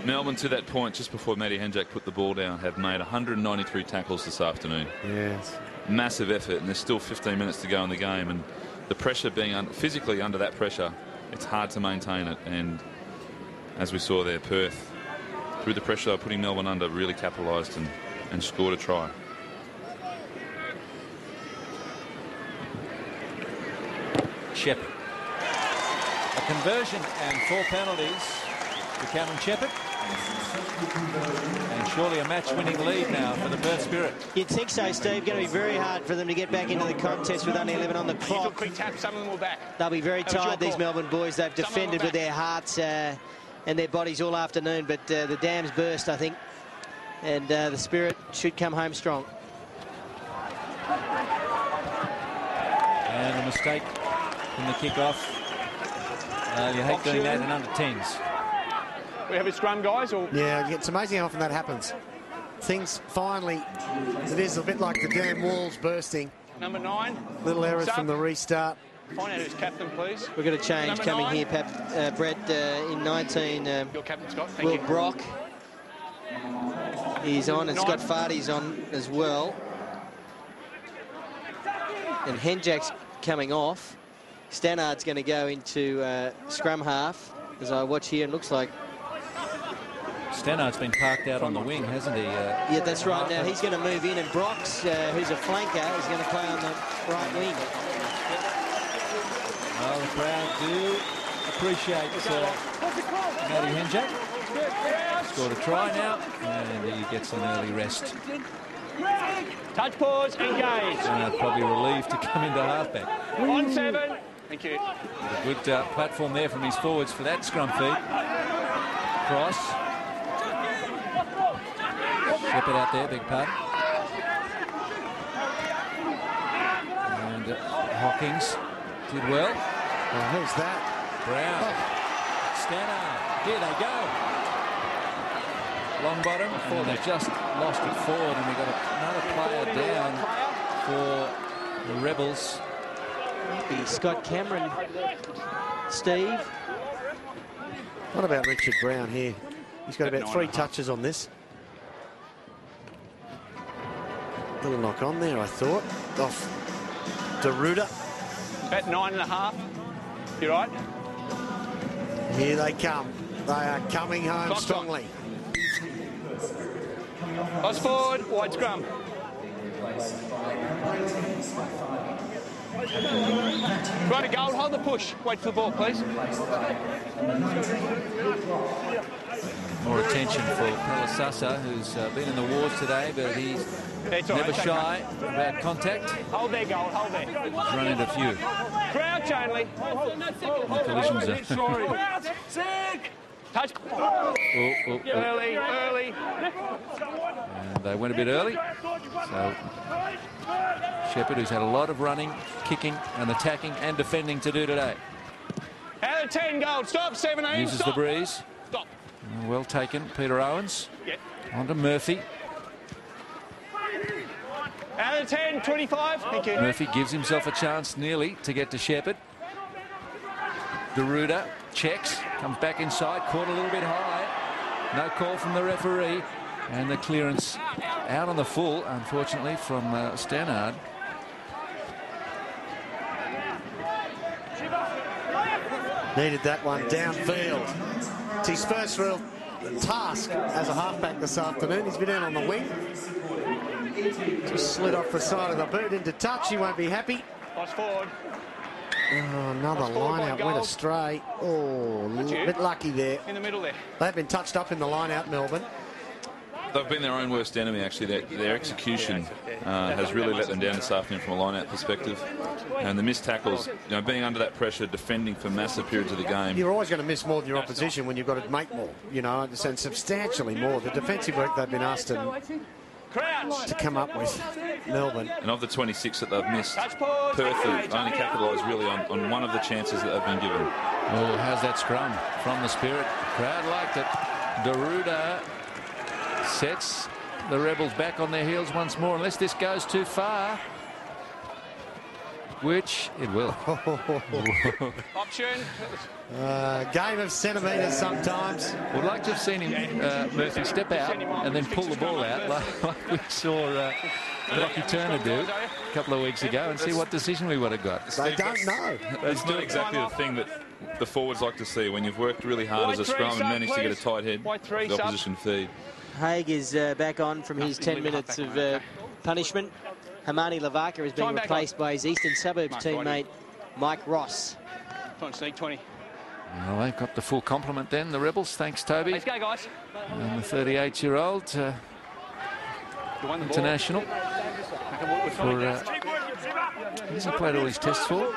Melbourne, to that point, just before Matty Henjak put the ball down, have made 193 tackles this afternoon. Yes. Massive effort, and there's still 15 minutes to go in the game. And the pressure being physically under that pressure, it's hard to maintain it. And as we saw there, Perth, through the pressure they were putting Melbourne under, really capitalised and scored a try. Shepherd. A conversion and 4 penalties for Cameron Shepherd. And surely a match-winning lead now for the Perth Spirit. You'd think so, Steve. Going to be very hard for them to get back into the contest with only 11 on the clock. Quick tap, some of them will back. They'll be very tired, these Melbourne boys. They've defended with their hearts and their bodies all afternoon, but the dam's burst, I think, and the Spirit should come home strong. And a mistake in the kick-off. You hate doing that in under 10s. We have a scrum, guys? Or? Yeah, it's amazing how often that happens. Things finally, it is a bit like the dam walls bursting. Number 9. Little errors from the restart. Find out who's captain, please. We're going to change Number coming 9. here, Brett, in 19. Your captain, Scott. Thank Will you. Brock. He's on, and 9. Scott Fardy's on as well. And Henjak's coming off. Stannard's going to go into scrum half, as I watch here, and looks like... Stannard's been parked out on the wing, hasn't he? Yeah, that's right. Now he's going to move in, and Brox, who's a flanker, is going to play on the right wing. Well, the crowd do appreciate Matty Henjak. Scored a try now, and he gets an early rest. Touch, pause, engage. And probably relieved to come into halfback. On 7. Thank you. A good platform there from his forwards for that scrum feed. Cross. Shepherd out there, big punt. And Hawkins did well. Well, who's that? Brown. Stannard. Here they go. Long bottom. Oh, they just lost it forward, and we've got another player down for the Rebels. Be Scott Cameron. Steve. What about Richard Brown here? He's got about 3 touches on this. Little knock on there, I thought. Off Deruta. About 9.5. You're right. Here they come. They are coming home Clock's strongly. Cross forward, wide scrum. Try to goal, hold the push. Wait for the ball, please. More attention for Pelasasa, who's been in the wars today, but he's never shy about contact. Hold there, goal, hold there. He's run into a few. Crouch only. Collisions are... Touch. Early. And they went a bit early. So Shepherd, who's had a lot of running, kicking and attacking and defending to do today. Out of 10, goal. Stop, 17. Uses stop. the breeze. Stop. Well taken, Peter Owens. Yeah. On to Murphy. Out of 10, 25. Thank you. Murphy gives himself a chance nearly to get to Shepherd. Deruta checks, comes back inside, caught a little bit high. No call from the referee. And the clearance out on the full, unfortunately, from Stannard. Needed that one downfield. It's his first real task as a halfback this afternoon. He's been out on the wing. Just slid off the side of the boot into touch. He won't be happy. Nice forward. Oh, another line out went astray. Oh, a bit lucky there. In the middle there. They've been touched up in the line out, Melbourne. They've been their own worst enemy, actually. Their execution has really let them down this afternoon from a line-out perspective. And the missed tackles, being under that pressure, defending for massive periods of the game. You're always going to miss more than your opposition when you've got to make more, and substantially more. The defensive work they've been asked to come up with, Melbourne. And of the 26 that they've missed, Perth have only capitalised really on one of the chances that they've been given. Oh, how's that scrum from the Spirit? Crowd liked it. Deruda sets the Rebels back on their heels once more, unless this goes too far, which it will. Option. Game of centimetres sometimes. Would like to have seen him, Murphy, step out and then pull the ball out like we saw Lockie Turner do a couple of weeks ago, and see what decision we would have got. They don't know. That's not exactly the thing that the forwards like to see when you've worked really hard as a scrum and managed to get a tight head. The opposition feed. Haig is back on from his 10 minutes of punishment. Hamani Lavaka is being replaced by his Eastern Suburbs teammate Mike Ross. Come on, Sneak, 20. Well, they've got the full complement then, the Rebels. Thanks, Toby. Let's go, guys. And the 38-year-old international. He's played all his tests for.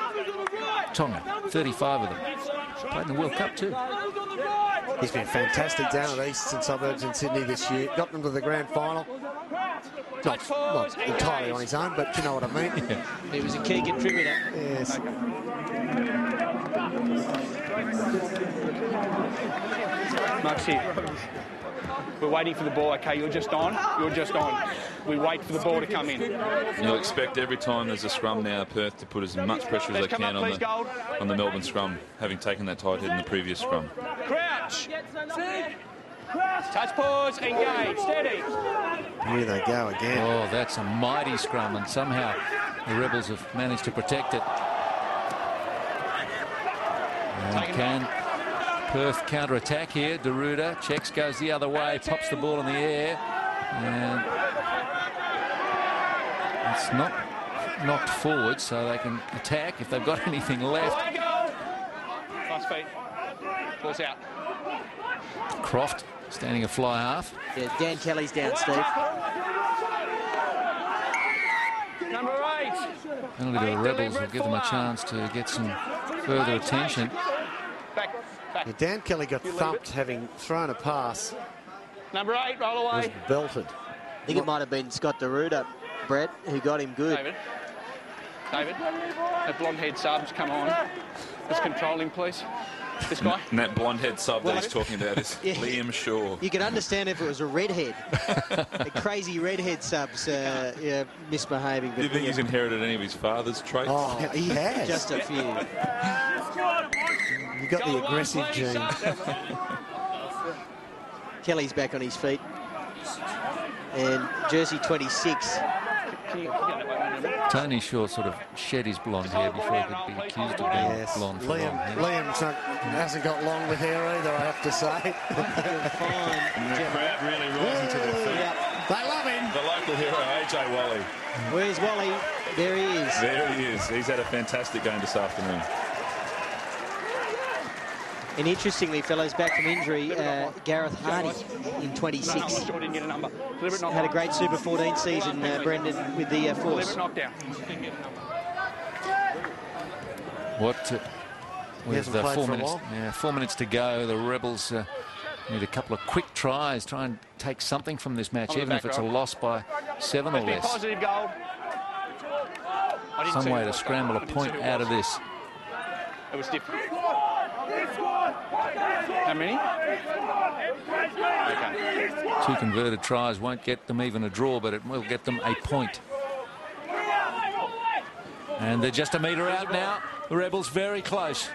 Tonga, 35 of them. Played in the World Cup too. He's been fantastic down at Eastern Suburbs in Sydney this year. Got them to the grand final. Not entirely on his own, but you know what I mean. Yeah. He was a key contributor. Yes. Mark's here. We're waiting for the ball. Okay, you're just on. You're just on. We wait for the ball to come in. You'll expect every time there's a scrum now, Perth to put as much pressure as they can on the Melbourne scrum, having taken that tight head in the previous scrum. Crouch. Touch, pause, engage, steady. Here they go again. Oh, that's a mighty scrum, and somehow the Rebels have managed to protect it. And can Perth counter-attack here? Deruda checks, goes the other way, pops the ball in the air, and it's not knocked forward, so they can attack if they've got anything left. Nice feet. Ball's out. Croft standing a fly half. Yeah, Dan Kelly's down, Steve. Number 8. Penalty to the Rebels will give them a chance to get some further attention. Back. Yeah, Dan Kelly got thumped having thrown a pass. Number 8, roll away. Was belted. I think it might have been Scott Deruda, Brett, who got him good. David, that blonde-haired sub's come on. Just control him, please. This guy? And that blonde-head sub that he's talking about is Liam Shaw. You can understand if it was a redhead. The crazy redhead subs misbehaving. Do you think he's inherited any of his father's traits? Oh, he has. Just a few. You got the aggressive gene. Kelly's back on his feet. And jersey 26. Tony Shaw sort of shed his blonde hair before he could be accused of being blonde for long hair. Liam hasn't got long with hair either, I have to say. And the crowd really rising to their feet. They love him. The local hero, AJ Wally. Where's Wally? There he is. There he is. He's had a fantastic game this afternoon. And interestingly, fellows, back from injury, Gareth Hardy in 26. Had a great Super 14 season, Brendan, with the Force. With 4 minutes, 4 minutes to go, the Rebels need a couple of quick tries, try and take something from this match, even if it's a loss by 7 or less. Some way to scramble a point out of this. It was different. How many? Okay. 2 converted tries won't get them even a draw, but it will get them a point. And they're just a metre out now. The Rebels very close.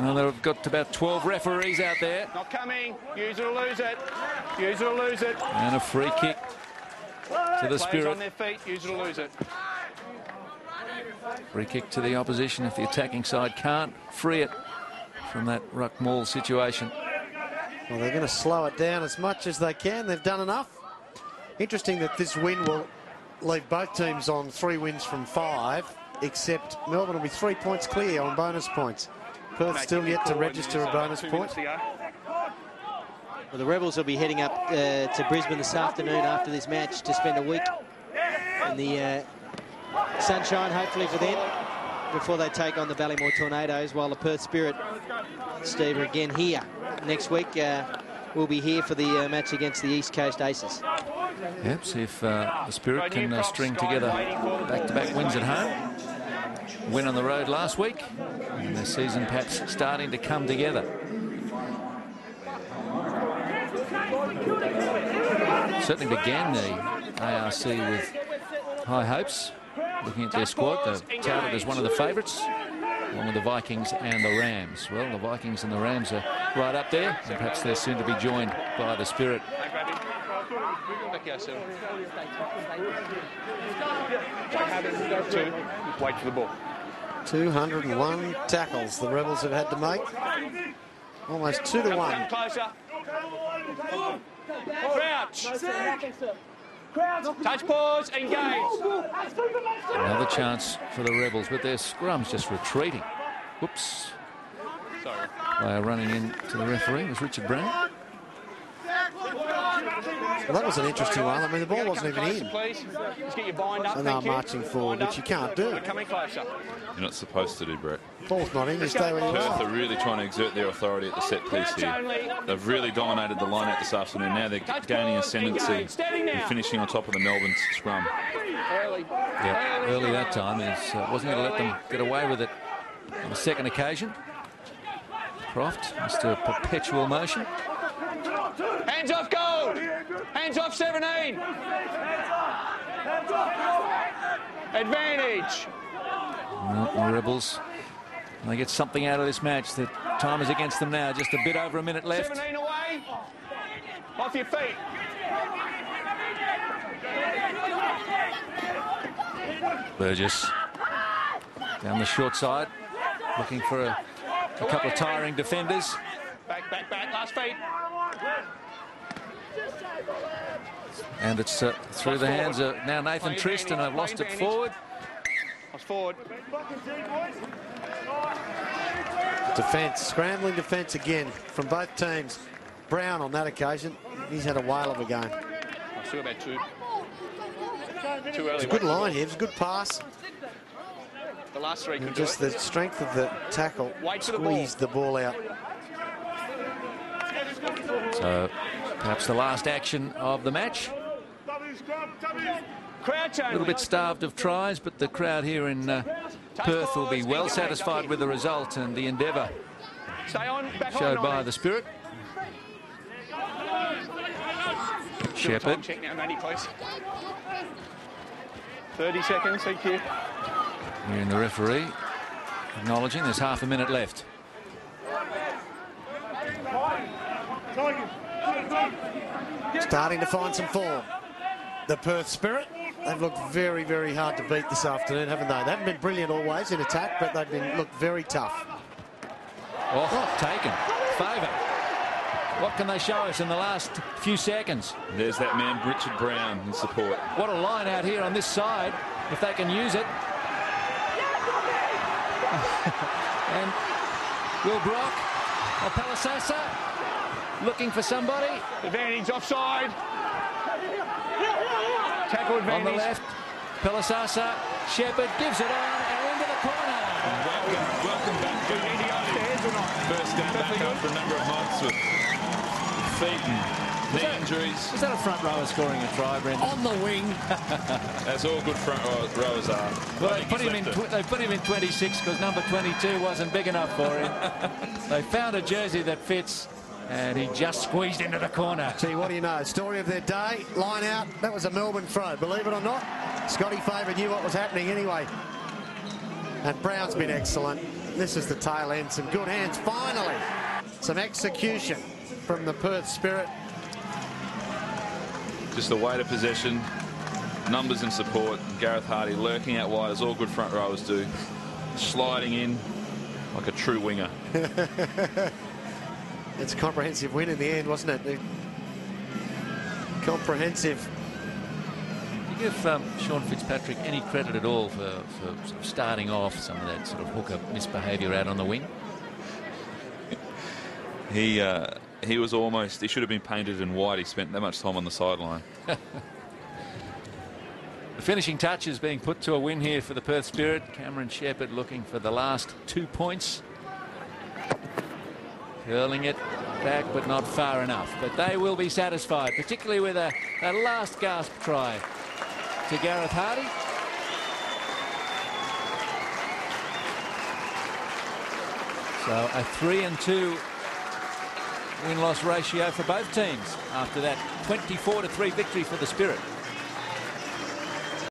Well, they've got about 12 referees out there. Not coming. Use it or lose it. Use it or lose it. And a free kick to the Spirit. On their feet. Use it or lose it. Free kick to the opposition if the attacking side can't free it from that ruck maul situation. Well, they're going to slow it down as much as they can. They've done enough. Interesting that this win will leave both teams on 3 wins from 5, except Melbourne will be 3 points clear on bonus points. Perth still yet to register a bonus point. Well, the Rebels will be heading up to Brisbane this afternoon after this match to spend a week in the sunshine, hopefully for them, before they take on the Ballymore Tornadoes, while the Perth Spirit, Steve, are again here next week. We'll be here for the match against the East Coast Aces. Yep, see if the Spirit can string together back-to-back wins at home. Win on the road last week, and the season perhaps starting to come together. Certainly began the ARC with high hopes. Looking at their squad, they're touted as one of the favourites, along with the Vikings and the Rams. Well, the Vikings and the Rams are right up there, and perhaps they're soon to be joined by the Spirit. Wait for the ball. 201 tackles the Rebels have had to make. Almost 2 to 1. Closer. Crouch. Touch, pause, engage. Another chance for the Rebels, but their scrum's just retreating. Whoops. Sorry. They are running in to the referee. It was Richard Brown. Well, that was an interesting one. I mean, the ball wasn't even in. Please. Let's get your bind up. And they're marching forward, which you can't do. We're coming closer. You're not supposed to do, Brett. Ball's not in. You stay where you Perth are. are really trying to exert their authority at the set piece here. They've really dominated the line out this afternoon. Now they're gaining ascendancy and finishing on top of the Melbourne scrum. Yeah, early that time. Wasn't going to let them get away with it on the second occasion. Croft, just a perpetual motion. Hands off goal. Hands off 17. Advantage. Well, the Rebels, they get something out of this match. The time is against them now. Just a bit over a minute left. 17 away. Off your feet. Burgess down the short side, looking for a couple of tiring defenders. Back, last feet. And it's through the hands of now Nathan Tristan. I've lost it forward. Forward. Defence, scrambling defence again from both teams. Brown on that occasion, he's had a whale of a game. Still about 2. Too early. It's a good line here, it's a good pass. The last 3 could Just do the strength of the tackle squeezed the ball out. So perhaps the last action of the match. A little bit starved of tries, but the crowd here in Perth will be well satisfied with the result and the endeavour showed by the Spirit. Shepherd. Check now, Matty, please. 30 seconds, thank you. Hearing the referee acknowledging there's half a minute left. Starting to find some form. The Perth Spirit, they've looked very, very hard to beat this afternoon, haven't they? They haven't been brilliant always in attack, but they've looked very tough. Oh, taken. Favour. What can they show us in the last few seconds? There's that man, Richard Brown, in support. What a line out here on this side, if they can use it. And Will Brock or Palasasa looking for somebody. Advantage offside. Tackle advantage. On the left, Palasasa, Shepherd gives it on and into the corner. Welcome back. Good first game back after a number of months with feet and knee injuries. Is that a front rower scoring a try, Brendan? On the wing. As all good front rowers are. Well, they put him in 26 because number 22 wasn't big enough for him. They found a jersey that fits, and he just squeezed into the corner. See, what do you know? Story of their day, line out. That was a Melbourne throw, believe it or not. Scotty Favour knew what was happening anyway. And Brown's been excellent. This is the tail end. Some good hands, finally. Some execution from the Perth Spirit. Just the weight of possession, numbers and support. Gareth Hardy lurking out wide, as all good front rowers do. Sliding in like a true winger. It's a comprehensive win in the end, wasn't it? Comprehensive. Do you give Sean Fitzpatrick any credit at all for sort of starting off some of that sort of hooker misbehaviour out on the wing? He was almost, he should have been painted in white. He spent that much time on the sideline. The finishing touch is being put to a win here for the Perth Spirit. Cameron Shepherd looking for the last 2 points. Curling it back, but not far enough. But they will be satisfied, particularly with a last gasp try to Gareth Hardy. So a 3-2 win-loss ratio for both teams after that 24-3 victory for the Spirit.